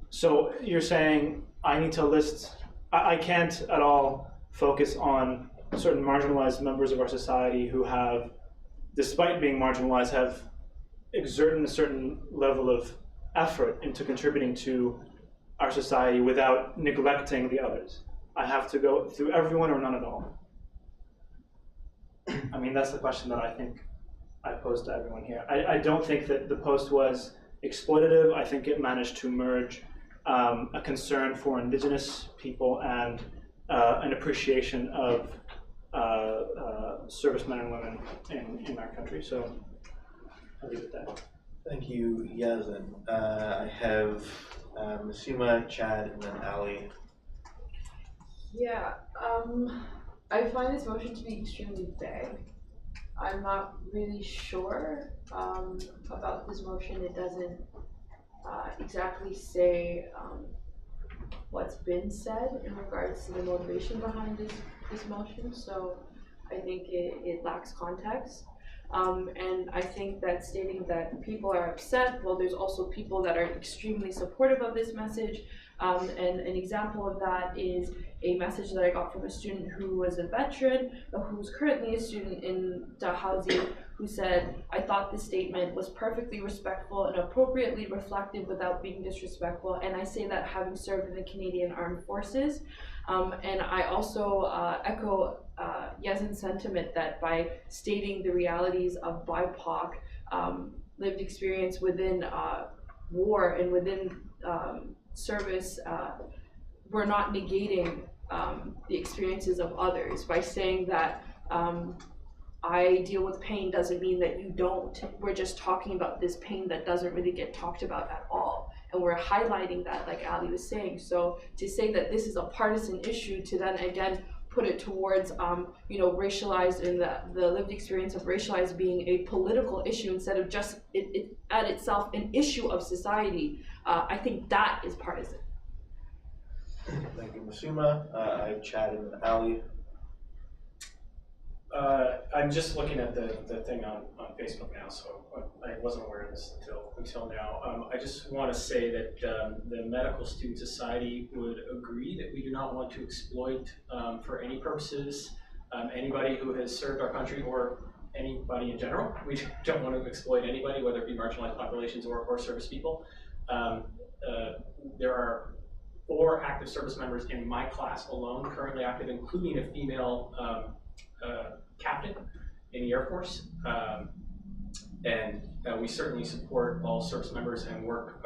so you're saying I need to list, I can't at all focus on certain marginalized members of our society who have, despite being marginalized, have exerted a certain level of effort into contributing to our society without neglecting the others. I have to go through everyone or none at all. I mean, that's the question that I think I posed to everyone here. I don't think that the post was exploitative. I think it managed to merge a concern for Indigenous people and an appreciation of servicemen and women in our country. So I'll leave it at that. Thank you, Yazin. I have Masuma, Chad, and then Ali. Yeah, I find this motion to be extremely vague. I'm not really sure about this motion. It doesn't exactly say what's been said in regards to the motivation behind this motion, so I think it lacks context. And I think that stating that people are upset, well, there's also people that are extremely supportive of this message. And an example of that is a message that I got from a student who was a veteran, who's currently a student in Dalhousie, who said, I thought this statement was perfectly respectful and appropriately reflective without being disrespectful. And I say that having served in the Canadian Armed Forces. And I also echo Yazin's sentiment that by stating the realities of BIPOC lived experience within war and within service, we're not negating the experiences of others. By saying that I deal with pain doesn't mean that you don't. We're just talking about this pain that doesn't really get talked about at all. And we're highlighting that, like Ali was saying. So to say that this is a partisan issue, to then again put it towards, you know, racialized and the lived experience of racialized being a political issue instead of just it at itself an issue of society, I think that is partisan. Thank you, Masuma. I have Chad and then Ali. I'm just looking at the thing on Facebook now, so I wasn't aware of this until now. I just want to say that the Medical Student Society would agree that we do not want to exploit for any purposes anybody who has served our country or anybody in general. We don't want to exploit anybody, whether it be marginalized populations or service people. There are 4 active service members in my class alone, currently active, including a female captain in the Air Force, and we certainly support all service members and work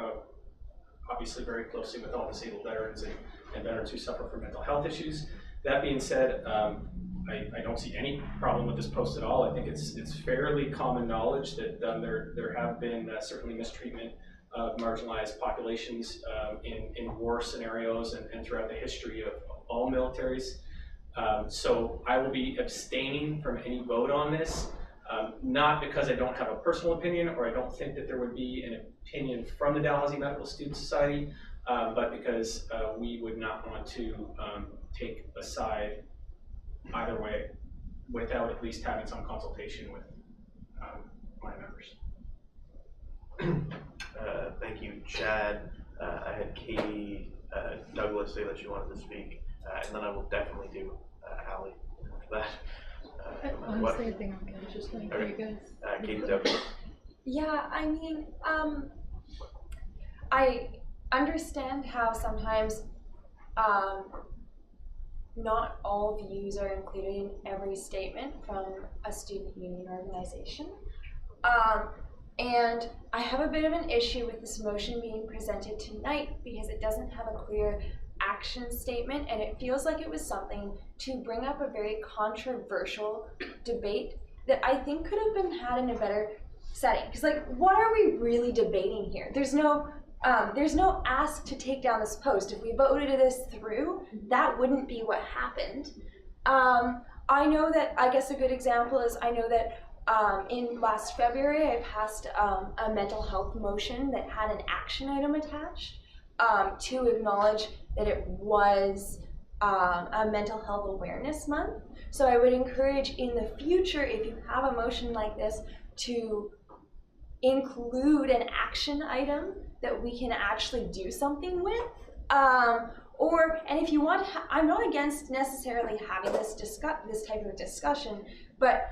obviously very closely with all disabled veterans and veterans who suffer from mental health issues. That being said, I don't see any problem with this post at all. I think it's fairly common knowledge that there have been certainly mistreatment of marginalized populations in war scenarios and throughout the history of all militaries. So I will be abstaining from any vote on this, not because I don't have a personal opinion or I don't think that there would be an opinion from the Dalhousie Medical Student Society, but because we would not want to take a side either way without at least having some consultation with my members. Thank you, Chad. I had Katie Douglas say that she wanted to speak, and then I will definitely do Ali after that. Honestly, I think I'm good. Just waiting for you guys. Katie Douglas. Yeah, I mean, I understand how sometimes not all views are included in every statement from a student union organization. And I have a bit of an issue with this motion being presented tonight because it doesn't have a clear action statement, and it feels like it was something to bring up a very controversial debate that I think could have been had in a better setting. Because, like, what are we really debating here? There's no ask to take down this post. If we voted this through, that wouldn't be what happened. I know that, I guess a good example is, I know that in last February, I passed a mental health motion that had an action item attached to acknowledge that it was a mental health awareness month. So I would encourage in the future, if you have a motion like this, to include an action item that we can actually do something with. And if you want, I'm not against necessarily having this type of discussion, but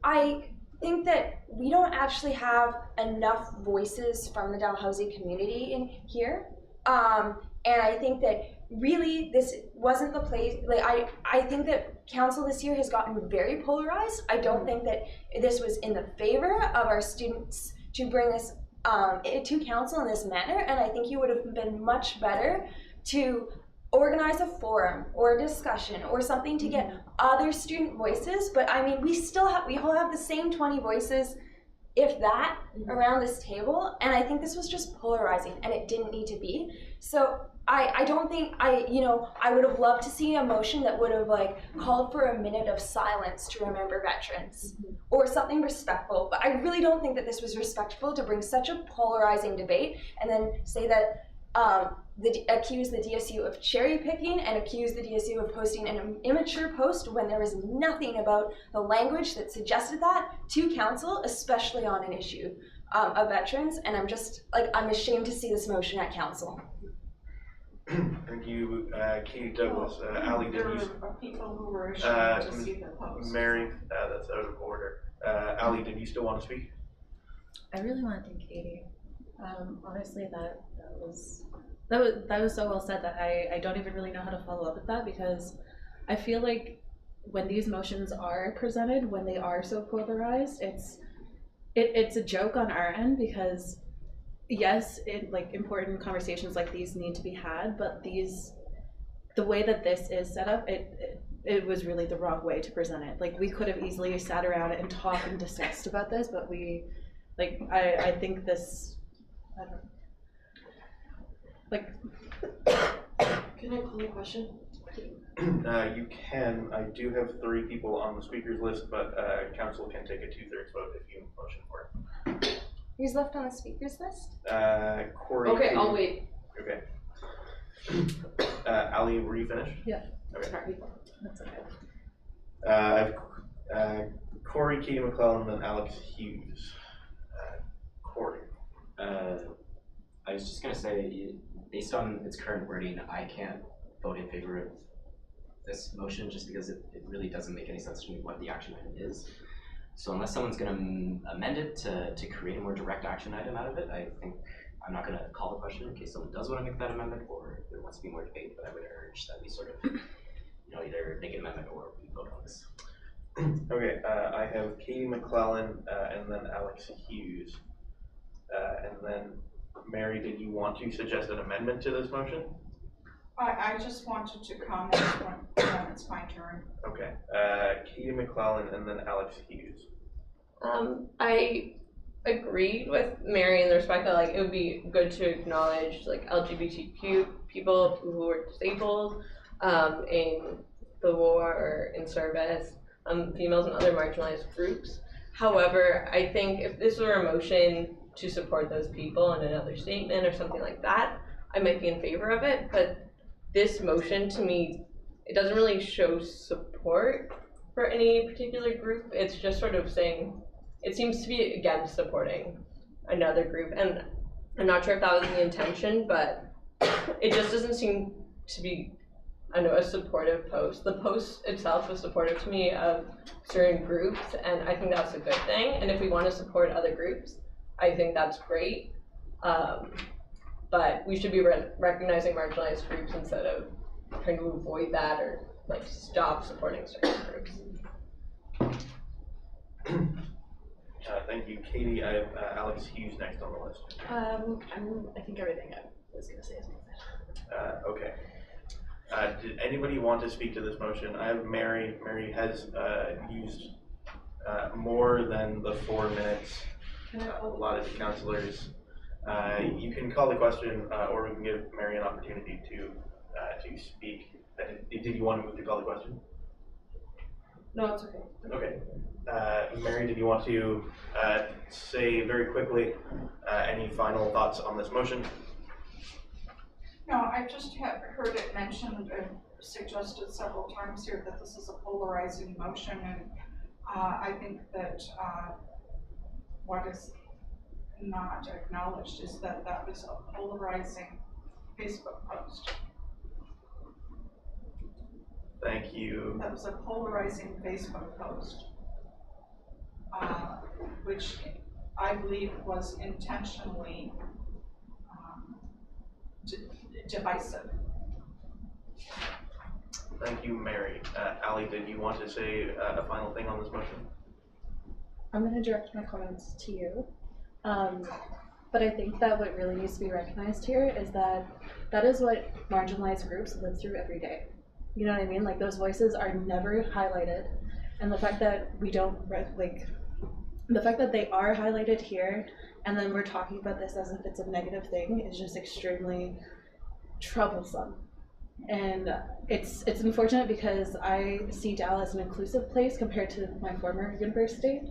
I think that we don't actually have enough voices from the Dalhousie community in here. And I think that really this wasn't the place, like I think that council this year has gotten very polarized. I don't think that this was in the favor of our students to bring this to council in this manner, and I think you would have been much better to organize a forum or a discussion or something to get other student voices. But I mean, we all have the same 20 voices, if that, around this table, and I think this was just polarizing and it didn't need to be. So I don't think, I would have loved to see a motion that would have called for a minute of silence to remember veterans or something respectful, but I really don't think that this was respectful to bring such a polarizing debate and then say that accuse the DSU of cherry picking and accuse the DSU of posting an immature post when there was nothing about the language that suggested that to council, especially on an issue of veterans. And I'm ashamed to see this motion at council. Thank you, Katie Douglas. Ali, There did you? were people who were ashamed to see the post. Mary, that's out of order. Ali, did you still want to speak? I really want to thank Katie. Honestly, that was so well said that I don't even really know how to follow up with that, because I feel like when these motions are presented, when they are so polarized, it's a joke on our end, because yes, important conversations like these need to be had, but the way that this is set up, it was really the wrong way to present it. Like, we could have easily sat around and talked and discussed about this, but I think this, I don't know. Can I call a question? You can. I do have 3 people on the speakers list, but council can take a 2/3 vote if you motion for it. Who's left on the speakers list? Corey. Okay, I'll wait. Okay. Ali, were you finished? Yeah. Okay. Sorry. That's okay. I have Corey, Katie McClellan, and then Alex Hughes. Corey. I was just going to say, based on its current wording, I can't vote in favor of this motion just because it really doesn't make any sense to me what the action item is. So unless someone's going to amend it to create a more direct action item out of it, I think I'm not going to call the question in case someone does want to make that amendment or there wants to be more debate, but I would urge that we sort of either make an amendment or we vote on this. Okay, I have Katie McClellan and then Alex Hughes. And then, Mary, did you want to suggest an amendment to this motion? I just wanted to comment when it's my turn. Okay, Katie McClellan and then Alex Hughes. I agreed with Mary in the respect that it would be good to acknowledge LGBTQ people who were disabled in the war or in service, females and other marginalized groups. However, I think if this were a motion to support those people in another statement or something like that, I might be in favor of it. But this motion, to me, it doesn't really show support for any particular group. It's just sort of saying, it seems to be against supporting another group. And I'm not sure if that was the intention, but it just doesn't seem to be, a supportive post. The post itself was supportive to me of certain groups, and I think that's a good thing. And if we want to support other groups, I think that's great. But we should be recognizing marginalized groups instead of trying to avoid that or like stop supporting certain groups. Thank you, Katie. I have Alex Hughes next on the list. I think everything I was gonna say is Okay. Did anybody want to speak to this motion? I have Mary. Mary has used more than the 4 minutes allotted to councillors. You can call the question, or we can give Mary an opportunity to speak. Did you want to move to call the question? No, it's okay. Okay. Mary, did you want to say very quickly any final thoughts on this motion? No, I just have heard it mentioned and suggested several times here that this is a polarizing motion, and I think that what is not acknowledged is that that was a polarizing Facebook post. Thank you. That was a polarizing Facebook post, which I believe was intentionally divisive. Thank you, Mary. Ali, did you want to say a final thing on this motion? I'm going to direct my comments to you. But I think that what really needs to be recognized here is that that is what marginalized groups live through every day. You know what I mean? Like, those voices are never highlighted. And the fact that we don't, the fact that they are highlighted here, and then we're talking about this as if it's a negative thing, is just extremely troublesome. And it's unfortunate because I see Dal as an inclusive place compared to my former university.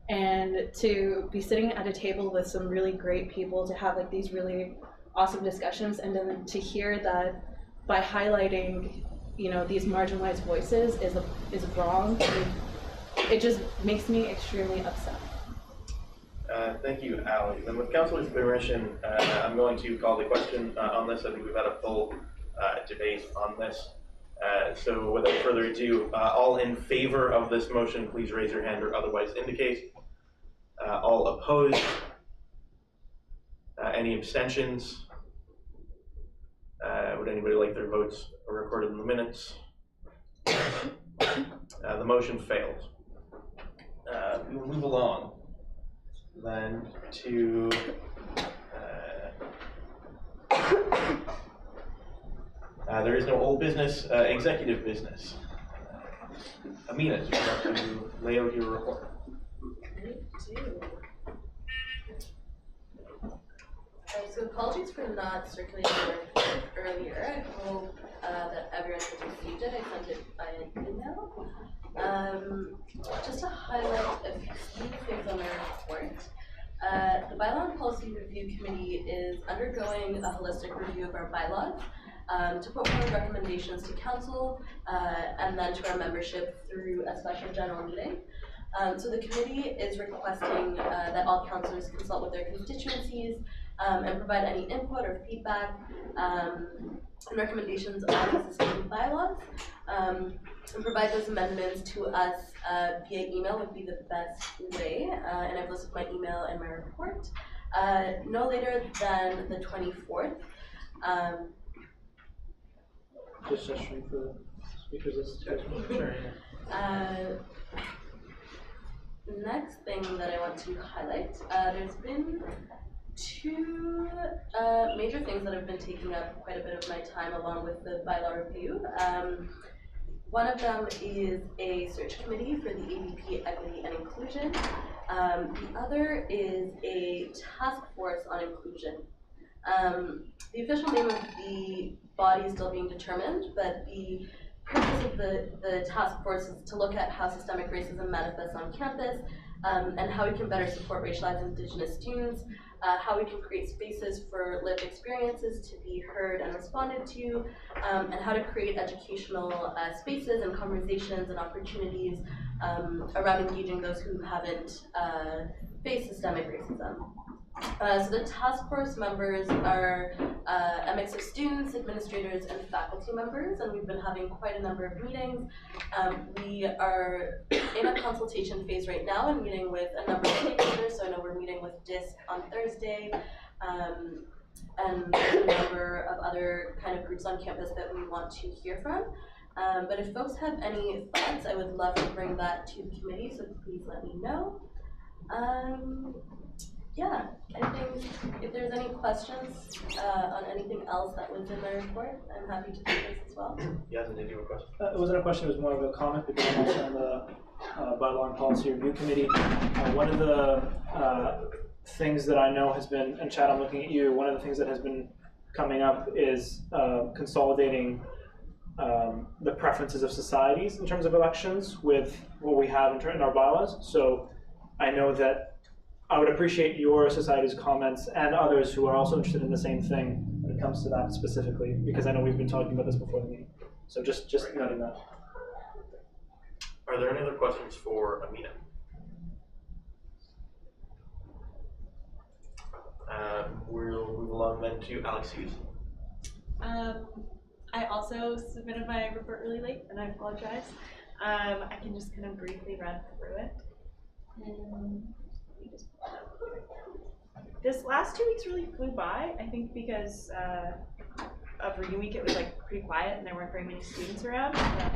And to be sitting at a table with some really great people to have like these really awesome discussions, and then to hear that by highlighting, you know, these marginalized voices is wrong, it just makes me extremely upset. Thank you, Ali. Then with Councillor's permission, I'm going to call the question on this. I think we've had a full debate on this. So without further ado, all in favor of this motion, please raise your hand or otherwise indicate. All opposed? Any abstentions? Would anybody like their votes recorded in the minutes? The motion failed. We will move along then to there is no old business, executive business. Amina, do you want to lay out your report? I do. So apologies for not circulating the report earlier. I hope that everyone has received it. I sent it by an email. Just to highlight a few things on my report. The Bylaw and Policy Review Committee is undergoing a holistic review of our bylaws to put forward recommendations to Council and then to our membership through a special general meeting. So the committee is requesting that all councillors consult with their constituencies and provide any input or feedback and recommendations on existing bylaws, and provide those amendments to us via email would be the best way, and I've listed my email in my report. No later than the 24th. Just a stream for the speakers list. Sure. Next thing that I want to highlight, there's been two major things that have been taking up quite a bit of my time along with the bylaw review. One of them is a search committee for the ADP Equity and Inclusion. The other is a task force on inclusion. The official name of the body is still being determined, but the purpose of the task force is to look at how systemic racism manifests on campus, and how we can better support racialized Indigenous students, how we can create spaces for lived experiences to be heard and responded to, and how to create educational spaces and conversations and opportunities around engaging those who haven't faced systemic racism. So the task force members are a mix of students, administrators, and faculty members, and we've been having quite a number of meetings. We are in a consultation phase right now and meeting with a number of stakeholders. So I know we're meeting with DISC on Thursday, and there's a number of other kind of groups on campus that we want to hear from. But if folks have any thoughts, I would love to bring that to the committee, so please let me know. Yeah, if there's any questions on anything else that was in the report, I'm happy to take this as well. Yeah, did you have a question? It wasn't a question, it was more of a comment, because I'm also on the Bylaw and Policy Review Committee. One of the things that I know has been, and Chad, I'm looking at you, one of the things that has been coming up is consolidating the preferences of societies in terms of elections with what we have in our bylaws. So I know that I would appreciate your society's comments and others who are also interested in the same thing when it comes to that specifically, because I know we've been talking about this before the meeting. So just noting that. Are there any other questions for Amina? We'll move along then to Alex Hughes. I also submitted my report really late, and I apologize. I can just kind of briefly run through it. This last 2 weeks really flew by, I think because of reading week it was like pretty quiet and there weren't very many students around. But,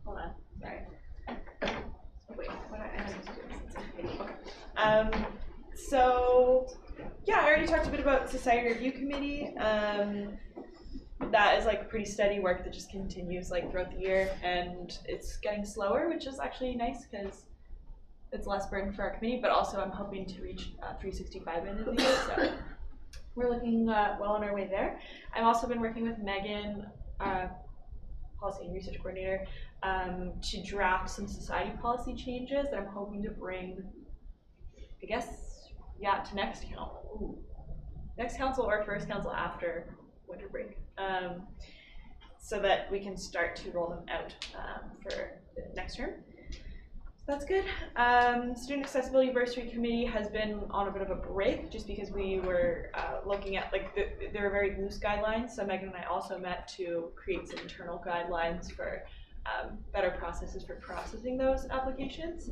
hold on, sorry. Oh, wait, what I have to do this. Okay. So yeah, I already talked a bit about Society Review Committee. That is like pretty steady work that just continues like throughout the year, and it's getting slower, which is actually nice because it's less burden for our committee, but also I'm hoping to reach 365 end of the year, so we're looking well on our way there. I've also been working with Megan, Policy and Research Coordinator, to draft some society policy changes that I'm hoping to bring, I guess, yeah, to next council. Ooh. Next council or first council after winter break, so that we can start to roll them out for the next term. So that's good. Student Accessibility Bursary Committee has been on a bit of a break just because we were looking at, like, there were very loose guidelines, so Megan and I also met to create some internal guidelines for better processes for processing those applications.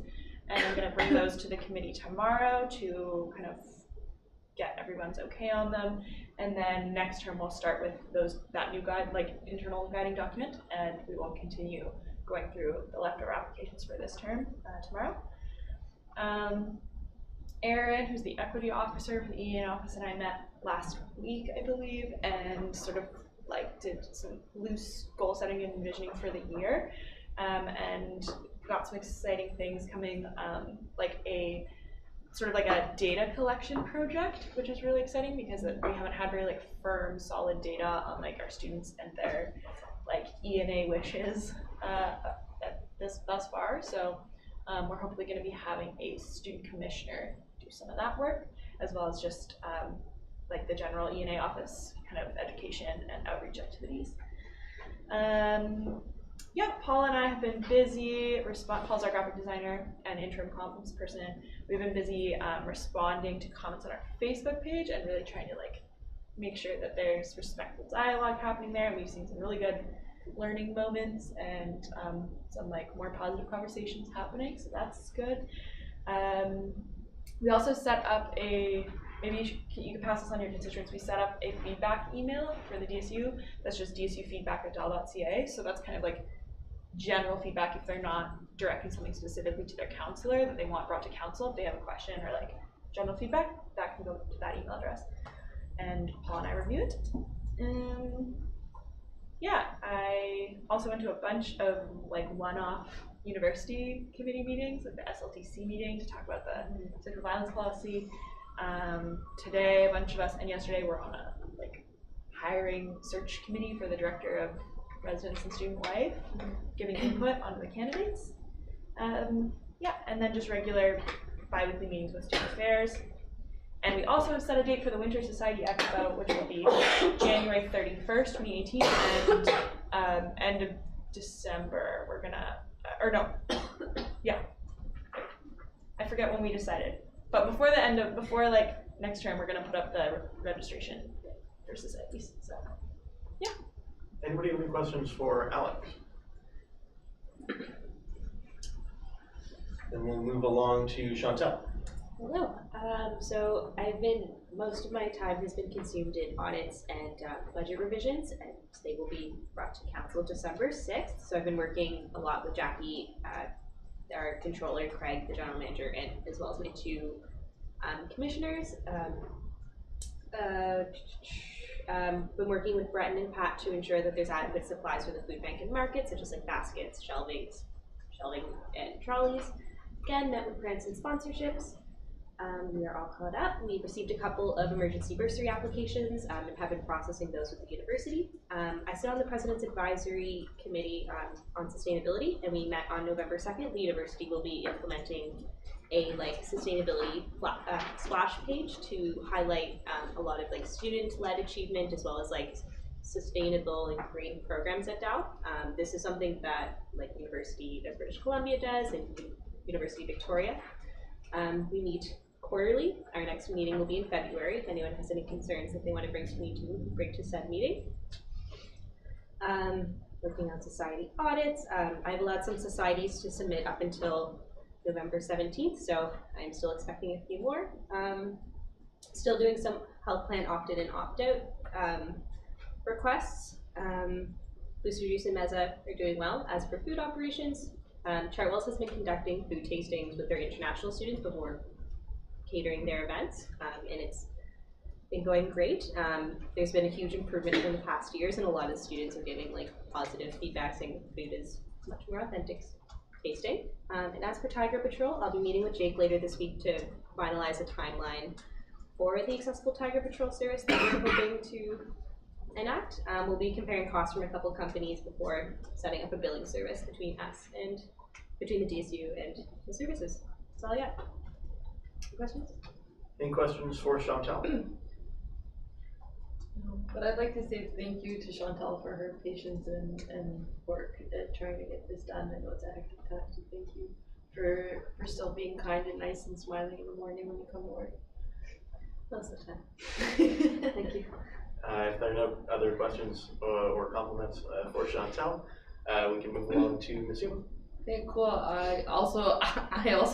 And I'm going to bring those to the committee tomorrow to kind of get everyone's okay on them. And then next term we'll start with that new guide, like internal guiding document, and we will continue going through the leftover applications for this term tomorrow. Erin, who's the equity officer for the EN office, and I met last week, I believe, and sort of like did some loose goal setting and envisioning for the year, and got some exciting things coming, like a sort of like a data collection project, which is really exciting because we haven't had very like firm, solid data on like our students and their like ENA wishes thus far. So we're hopefully going to be having a student commissioner do some of that work, as well as just like the general ENA office kind of education and outreach activities. Yeah, Paul and I have been busy. Paul's our graphic designer and interim comms person. We've been busy responding to comments on our Facebook page and really trying to like make sure that there's respectful dialogue happening there. And we've seen some really good learning moments and some like more positive conversations happening, so that's good. We also set up maybe you can pass this on your constituents. We set up a feedback email for the DSU. That's just dsufeedback@dal.ca. So that's kind of like general feedback if they're not directing something specifically to their counselor that they want brought to council. If they have a question or like general feedback, that can go to that email address. And Paul and I review it. Yeah, I also went to a bunch of like one-off university committee meetings, like the SLTC meeting to talk about the sexual violence policy. Today, a bunch of us, and yesterday, we're on a like hiring search committee for the director of residence and student life, giving input on the candidates. Yeah, and then just regular bi-weekly meetings with student affairs. And we also have set a date for the Winter Society Expo, which will be January 31st, 2018, and end of December. We're gonna, or no, yeah, I forget when we decided. But before like next term, we're gonna put up the registration for societies. So, yeah. Anybody have any questions for Alex? Then we'll move along to Chantel. Hello. Most of my time has been consumed in audits and budget revisions, and they will be brought to council December 6th. So I've been working a lot with Jackie, our controller, Craig, the general manager, and as well as my two commissioners. Been working with Breton and Pat to ensure that there's adequate supplies for the food bank and market, such as like baskets, shelving, and trolleys. Again, met with grants and sponsorships. We are all caught up. We received a couple of emergency bursary applications and have been processing those with the university. I sit on the President's Advisory Committee on Sustainability, and we met on November 2nd. The university will be implementing a sustainability splash page to highlight a lot of student-led achievement as well as sustainable and green programs at Dow. This is something that University of British Columbia does and University of Victoria. We meet quarterly. Our next meeting will be in February. If anyone has any concerns that they want to bring to me, to bring to said meeting. Working on society audits. I've allowed some societies to submit up until November 17th, so I'm still expecting a few more. Still doing some health plan opt-in and opt-out requests. Booster Juice and Meza are doing well. As for food operations, Chartwells has been conducting food tastings with their international students before catering their events, and it's been going great. There's been a huge improvement from the past years, and a lot of students are giving positive feedback saying food is much more authentic tasting. And as for Tiger Patrol, I'll be meeting with Jake later this week to finalize a timeline for the accessible Tiger Patrol service that we're hoping to enact. We'll be comparing costs from a couple companies before setting up a billing service between us and between the DSU and the services. That's all I got. Any questions? Any questions for Chantal? But I'd like to say thank you to Chantal for her patience and work at trying to get this done. I know it's a hectic time, so thank you for still being kind and nice and smiling in the morning when you come to work. Most of the time. Thank you. If there are no other questions or compliments for Chantal, we can move along to Masooma. Okay, cool. I also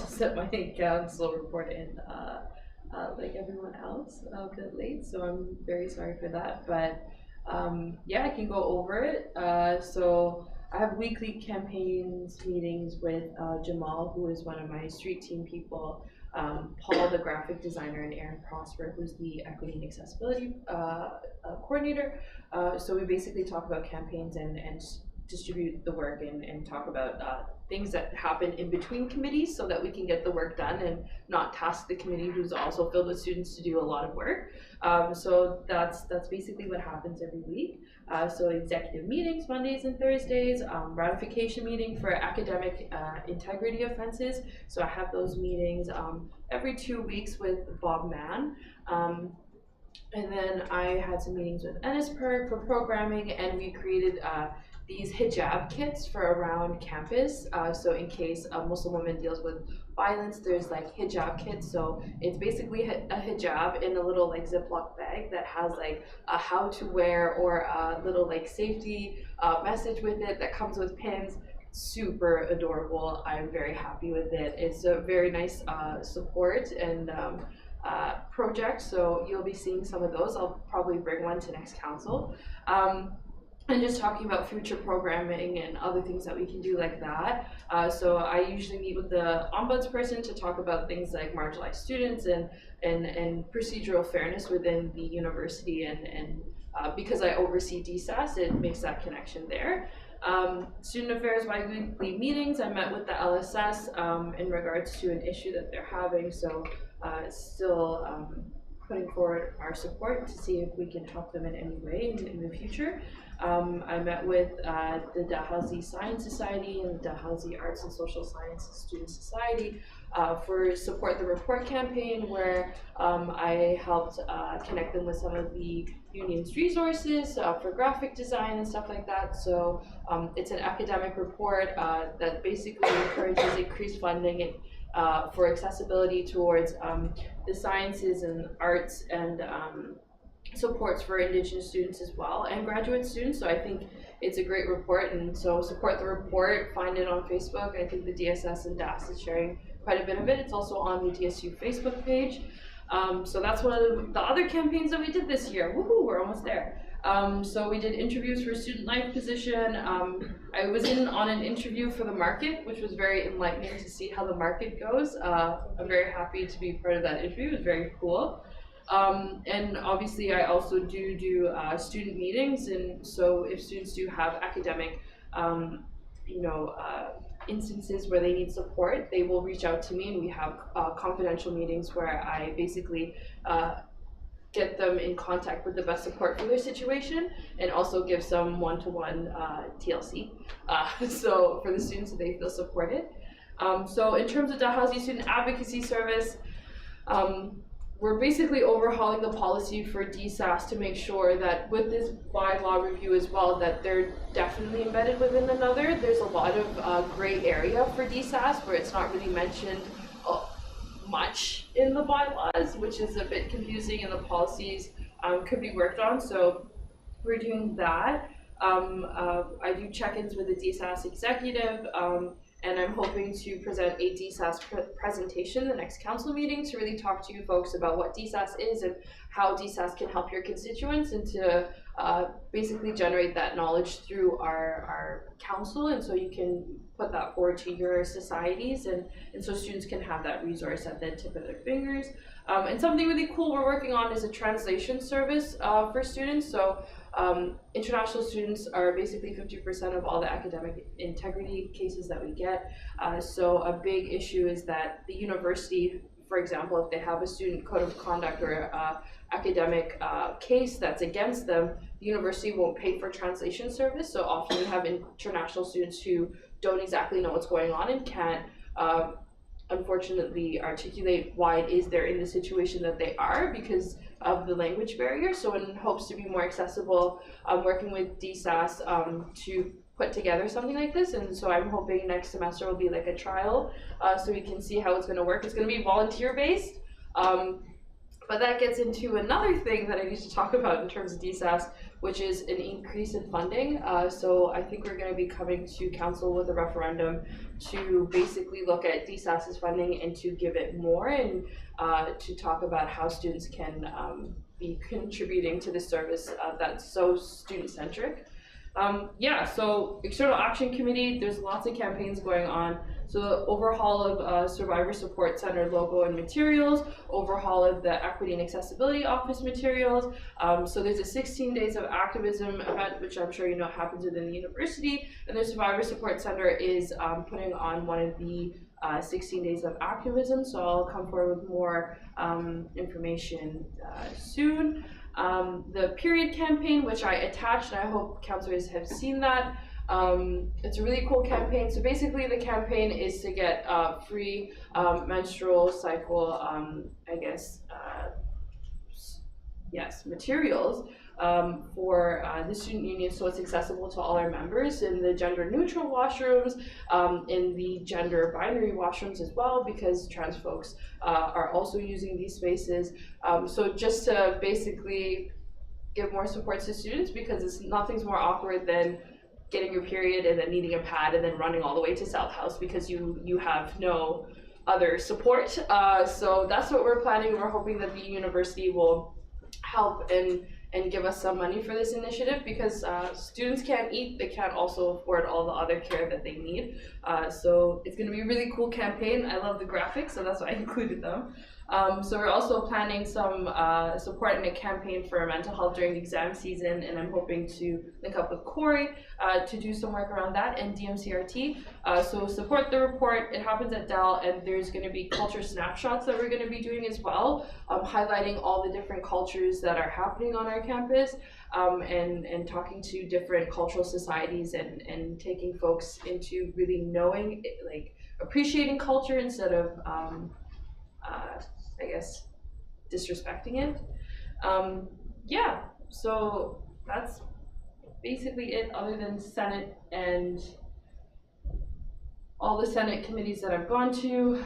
sent my council report in like everyone else a bit late, so I'm very sorry for that. But yeah, I can go over it. So I have weekly campaigns meetings with Jamal, who is one of my street team people, Paul, the graphic designer, and Aaron Prosper, who's the equity and accessibility coordinator. So we basically talk about campaigns and distribute the work and talk about things that happen in between committees so that we can get the work done and not task the committee who's also filled with students to do a lot of work. So that's basically what happens every week. So executive meetings Mondays and Thursdays, ratification meeting for academic integrity offenses. So I have those meetings every 2 weeks with Bob Mann. And then I had some meetings with Ennisperg for programming, and we created these hijab kits for around campus. So in case a Muslim woman deals with violence, there's hijab kits. So it's basically a hijab in a little Ziploc bag that has a how to wear or a little safety message with it that comes with pins. Super adorable. I'm very happy with it. It's a very nice support and project, so you'll be seeing some of those. I'll probably bring one to next council. And just talking about future programming and other things that we can do like that. So I usually meet with the ombudsperson to talk about things like marginalized students and procedural fairness within the university, and because I oversee DSAS, it makes that connection there. Student affairs bi-weekly meetings, I met with the LSS in regards to an issue that they're having, so still putting forward our support to see if we can help them in any way in the future. I met with the Dalhousie Science Society and the Dalhousie Arts and Social Sciences Student Society for Support the Report campaign, where I helped connect them with some of the union's resources for graphic design and stuff like that. So it's an academic report that basically encourages increased funding for accessibility towards the sciences and arts and supports for Indigenous students as well and graduate students. So I think it's a great report, and so support the report, find it on Facebook. I think the DSS and DAS is sharing quite a bit of it. It's also on the DSU Facebook page. So that's one of the other campaigns that we did this year. Woohoo, we're almost there. So we did interviews for student life position. I was in on an interview for the market, which was very enlightening to see how the market goes. I'm very happy to be part of that interview. It was very cool. And obviously I also do student meetings, and so if students do have academic instances where they need support, they will reach out to me, and we have confidential meetings where I basically get them in contact with the best support for their situation, and also give some one-to-one TLC so for the students so they feel supported. So in terms of Dalhousie Student Advocacy Service, we're basically overhauling the policy for DSAS to make sure that with this bylaw review as well, that they're definitely embedded within another. There's a lot of gray area for DSAS where it's not really mentioned much in the bylaws, which is a bit confusing, and the policies could be worked on. So we're doing that. I do check-ins with the DSAS executive, and I'm hoping to present a DSAS presentation the next council meeting to really talk to you folks about what DSAS is and how DSAS can help your constituents, and to basically generate that knowledge through our council, and so you can put that forward to your societies, and so students can have that resource at the tip of their fingers. And something really cool we're working on is a translation service for students. So international students are basically 50% of all the academic integrity cases that we get. So a big issue is that the university, for example, if they have a student code of conduct or academic case that's against them, the university won't pay for translation service. So often we have international students who don't exactly know what's going on and can't unfortunately articulate why it is they're in the situation that they are because of the language barrier. So in hopes to be more accessible, I'm working with DSAS to put together something like this, and so I'm hoping next semester will be like a trial so we can see how it's going to work. It's going to be volunteer based, but that gets into another thing that I need to talk about in terms of DSAS, which is an increase in funding. So I think we're going to be coming to council with a referendum to basically look at DSAS's funding and to give it more, and to talk about how students can be contributing to the service that's so student-centric. So External Action Committee, there's lots of campaigns going on. So the overhaul of Survivor Support Center logo and materials, overhaul of the Equity and Accessibility Office materials. So there's a 16 Days of Activism event, which I'm sure you know happens within the university, and the Survivor Support Center is putting on one of the 16 Days of Activism, so I'll come forward with more information soon. The Period campaign, which I attached, and I hope councillors have seen that. It's a really cool campaign. So basically the campaign is to get free menstrual cycle, materials for the student union, so it's accessible to all our members in the gender neutral washrooms, in the gender binary washrooms as well, because trans folks are also using these spaces. So just to basically give more support to students, because nothing's more awkward than getting your period and then needing a pad and then running all the way to South House because you have no other support. So that's what we're planning. We're hoping that the university will help and give us some money for this initiative, because students can't eat, they can't also afford all the other care that they need. So it's going to be a really cool campaign. I love the graphics, so that's why I included them. So we're also planning some support in a campaign for mental health during the exam season, and I'm hoping to link up with Corey to do some work around that, and DMCRT. So support the report. It happens at Dell, and there's going to be culture snapshots that we're going to be doing as well, highlighting all the different cultures that are happening on our campus, and talking to different cultural societies, and taking folks into really knowing, like, appreciating culture instead of disrespecting it. So that's basically it, other than Senate and all the Senate committees that I've gone to.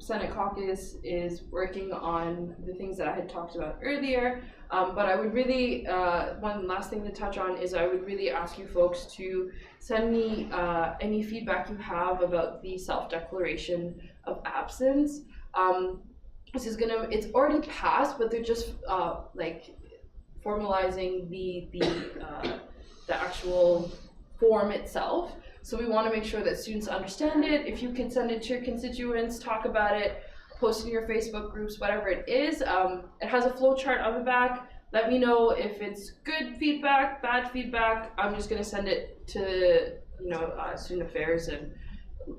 Senate caucus is working on the things that I had talked about earlier. But I would really, one last thing to touch on is I would really ask you folks to send me any feedback you have about the self-declaration of absence. This is it's already passed, but they're just like formalizing the actual form itself. So we want to make sure that students understand it. If you can send it to your constituents, talk about it, post it in your Facebook groups, whatever it is. It has a flow chart on the back. Let me know if it's good feedback, bad feedback. I'm just going to send it to student affairs, and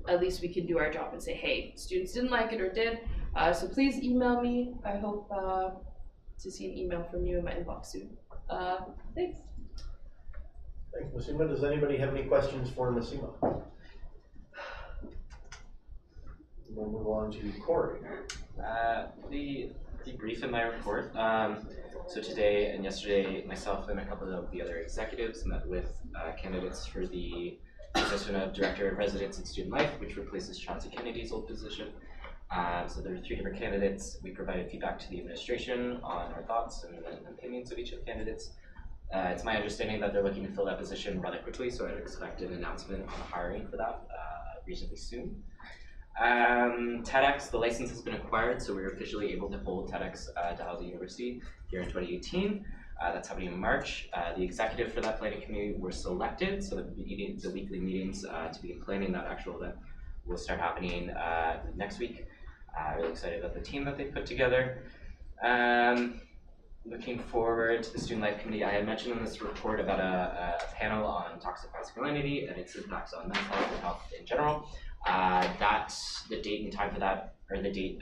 at least we can do our job and say, hey, students didn't like it or did. So please email me. I hope to see an email from you in my inbox soon. Thanks. Thanks, Masima. Does anybody have any questions for Masima? We'll move on to Corey. The brief in my report. So today and yesterday, myself and a couple of the other executives met with candidates for the position of Director of Residence and Student Life, which replaces Chauncey Kennedy's old position. So there are 3 different candidates. We provided feedback to the administration on our thoughts and opinions of each of the candidates. It's my understanding that they're looking to fill that position rather quickly, so I'd expect an announcement on hiring for that reasonably soon. TEDx, the license has been acquired, so we're officially able to hold TEDx at Dalhousie University here in 2018. That's happening in March. The executive for that planning committee were selected, so the weekly meetings to begin planning that actual event will start happening next week. Really excited about the team that they put together. Looking forward to the Student Life Committee. I had mentioned in this report about a panel on toxic masculinity and its impacts on men's health and health in general. The date and time for that, or the date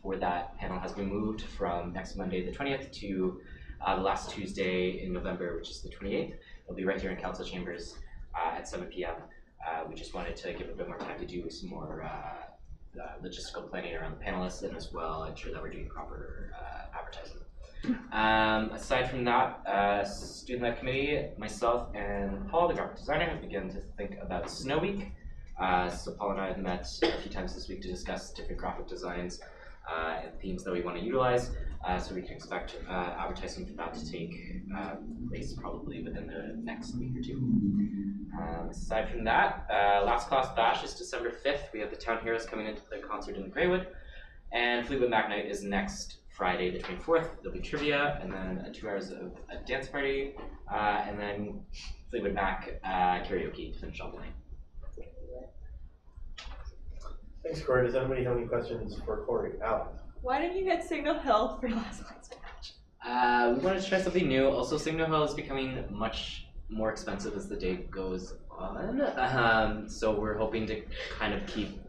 for that panel has been moved from next Monday the 20th to the last Tuesday in November, which is the 28th. It'll be right here in Council Chambers at 7 p.m. We just wanted to give a bit more time to do some more logistical planning around the panelists, and as well ensure that we're doing proper advertising. Aside from that, Student Life Committee, myself and Paul, the graphic designer, have begun to think about Snow Week. So Paul and I have met a few times this week to discuss different graphic designs and themes that we want to utilize. So we can expect advertising for that to take place probably within the next week or 2. Aside from that, Last Class Bash is December 5th. We have the Town Heroes coming into the concert in Greywood. And Fleetwood Mac Night is next Friday the 24th. There'll be trivia, and then 2 hours of a dance party, and then Fleetwood Mac karaoke to finish off the night. Thanks, Corey. Does anybody have any questions for Corey? Alex? Why didn't you get Signal Hill for Last Class Bash? We wanted to try something new. Also, Signal Hill is becoming much more expensive as the day goes on. So we're hoping to kind of keep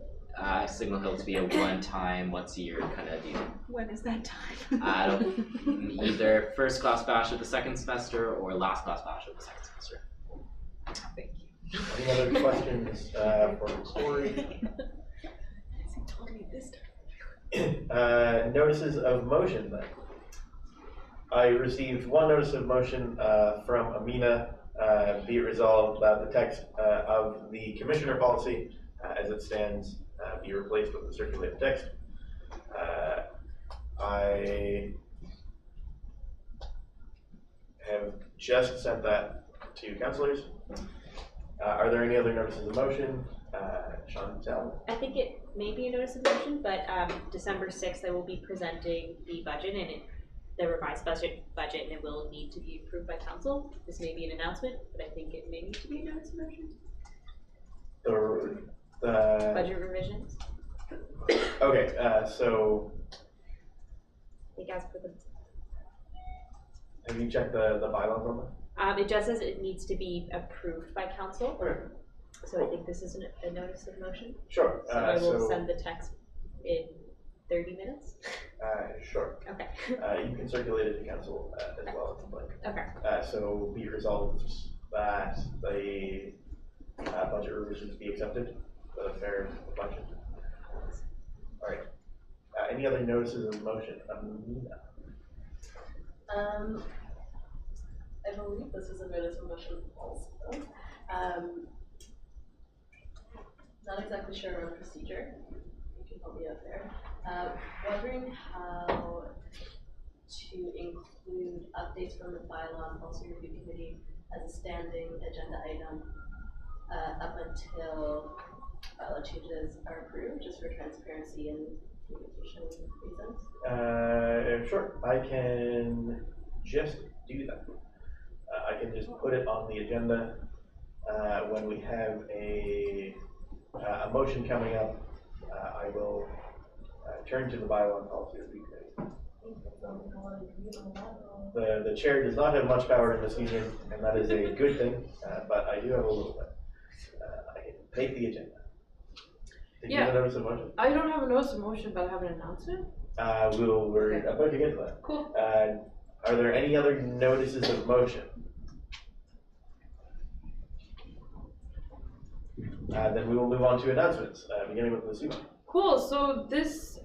Signal Hill to be a one-time, once-a-year kind of deal. When is that time? Either first class bash of the second semester or last class bash of the second semester. Thank you. Any other questions for Corey? He told me this time. Notices of motion then. I received 1 notice of motion from Amina. Be it resolved that the text of the commissioner policy as it stands be replaced with the circulated text. I have just sent that to councillors. Are there any other notices of motion? Chantel? I think it may be a notice of motion, but December 6th I will be presenting the budget and the revised budget, and it will need to be approved by council. This may be an announcement, but I think it may need to be a notice of motion. The budget revisions. Okay, so I think as per the. Have you checked the bylaws on that? It just says it needs to be approved by council. Okay. So I think this is a notice of motion. Sure. So I will send the text in 30 minutes. Sure. Okay. You can circulate it to council as well if you'd like. Okay. So be resolved that the budget revisions be accepted, the fair budget. All right. Any other notices of motion? I believe this is a notice of motion also. Not exactly sure on procedure. You can help me out there. Wondering how to include updates from the bylaw and policy review committee as a standing agenda item up until bylaw changes are approved, just for transparency and communication reasons? Sure, I can just do that. I can just put it on the agenda when we have a motion coming up. I will turn to the bylaw and policy review committee. The chair does not have much power in this meeting, and that is a good thing, but I do have a little bit. I can take the agenda. Did you have a notice of motion? I don't have a notice of motion, but I have an announcement. We're about to get to that. Cool. Are there any other notices of motion? Then we will move on to announcements, beginning with Lasima. Cool. So this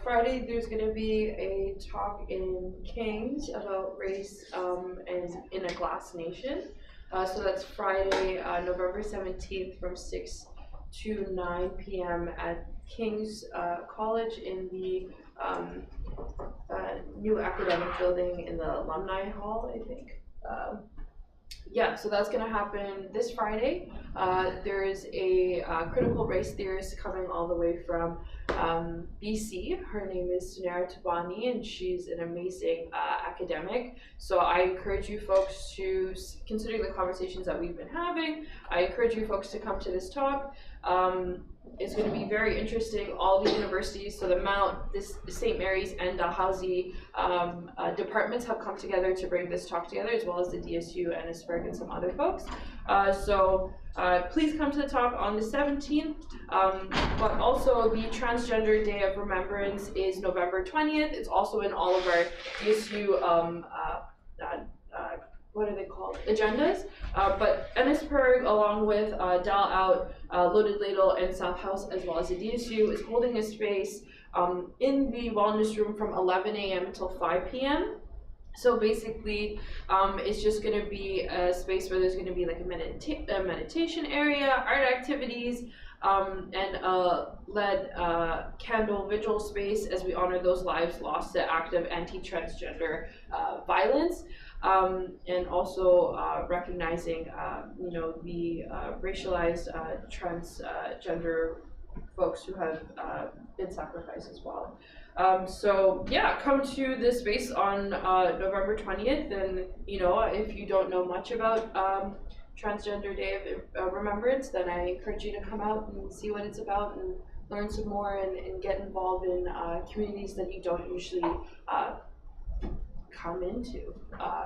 Friday, there's going to be a talk in Kings about race and in a glass nation. So that's Friday, November 17th from 6 to 9 p.m. at King's College in the new academic building in the Alumni Hall, I think. Yeah, so that's going to happen this Friday. There's a critical race theorist coming all the way from BC. Her name is Sunara Tabani, and she's an amazing academic. So I encourage you folks to, considering the conversations that we've been having, I encourage you folks to come to this talk. It's going to be very interesting. All the universities, so the Mount, this St. Mary's and Dalhousie departments have come together to bring this talk together, as well as the DSU, NSFRG, and some other folks. So please come to the talk on the 17th, but also the Transgender Day of Remembrance is November 20th. It's also in all of our DSU what are they called? Agendas. But NSPERG, along with Dal Out, Loaded Ladle, and South House, as well as the DSU, is holding a space in the wellness room from 11 a.m. until 5 p.m. So basically, it's just going to be a space where there's going to be like a meditation area, art activities, and a LED candle vigil space as we honor those lives lost to active anti-transgender violence. And also recognizing, the racialized transgender folks who have been sacrificed as well. So yeah, come to this space on November 20th, and if you don't know much about Transgender Day of Remembrance, then I encourage you to come out and see what it's about and learn some more and get involved in communities that you don't usually come into.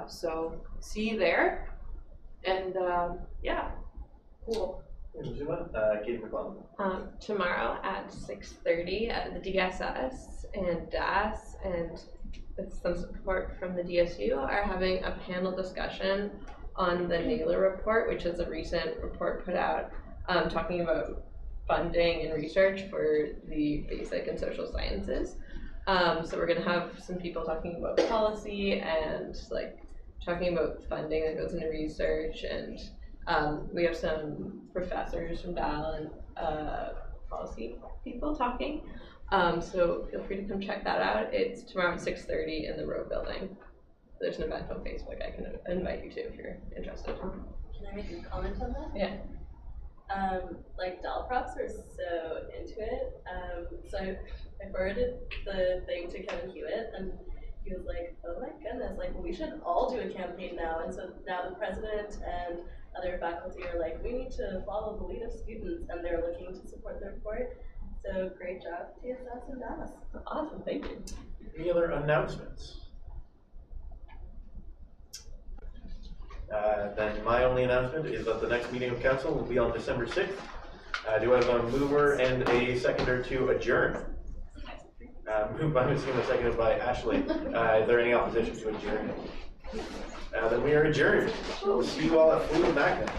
So see you there, and yeah, cool. Tomorrow at 6:30 at the DSS and DAS, and with some support from the DSU, are having a panel discussion on the Naylor report, which is a recent report put out talking about funding and research for the basic and social sciences. So we're going to have some people talking about policy and talking about funding that goes into research, and we have some professors from DAL and policy people talking. So feel free to come check that out. It's tomorrow at 6:30 in the Rowe building. There's an event on Facebook I can invite you to if you're interested. Can I make a comment on that? Yeah. DAL props are so into it. So I forwarded the thing to Kevin Hewitt, and he was like, oh my goodness, we should all do a campaign now. And so now the president and other faculty are like, we need to follow the lead of students, and they're looking to support the report. So great job, TSS and DAS. Awesome, thank you. Any other announcements? Then my only announcement is that the next meeting of council will be on December 6th. Do I have a mover and a seconder to adjourn? Moved by Ms. Huma, seconded by Ashley. Is there any opposition to adjourn? Then we are adjourned. We'll see you all at Fluid Magnet.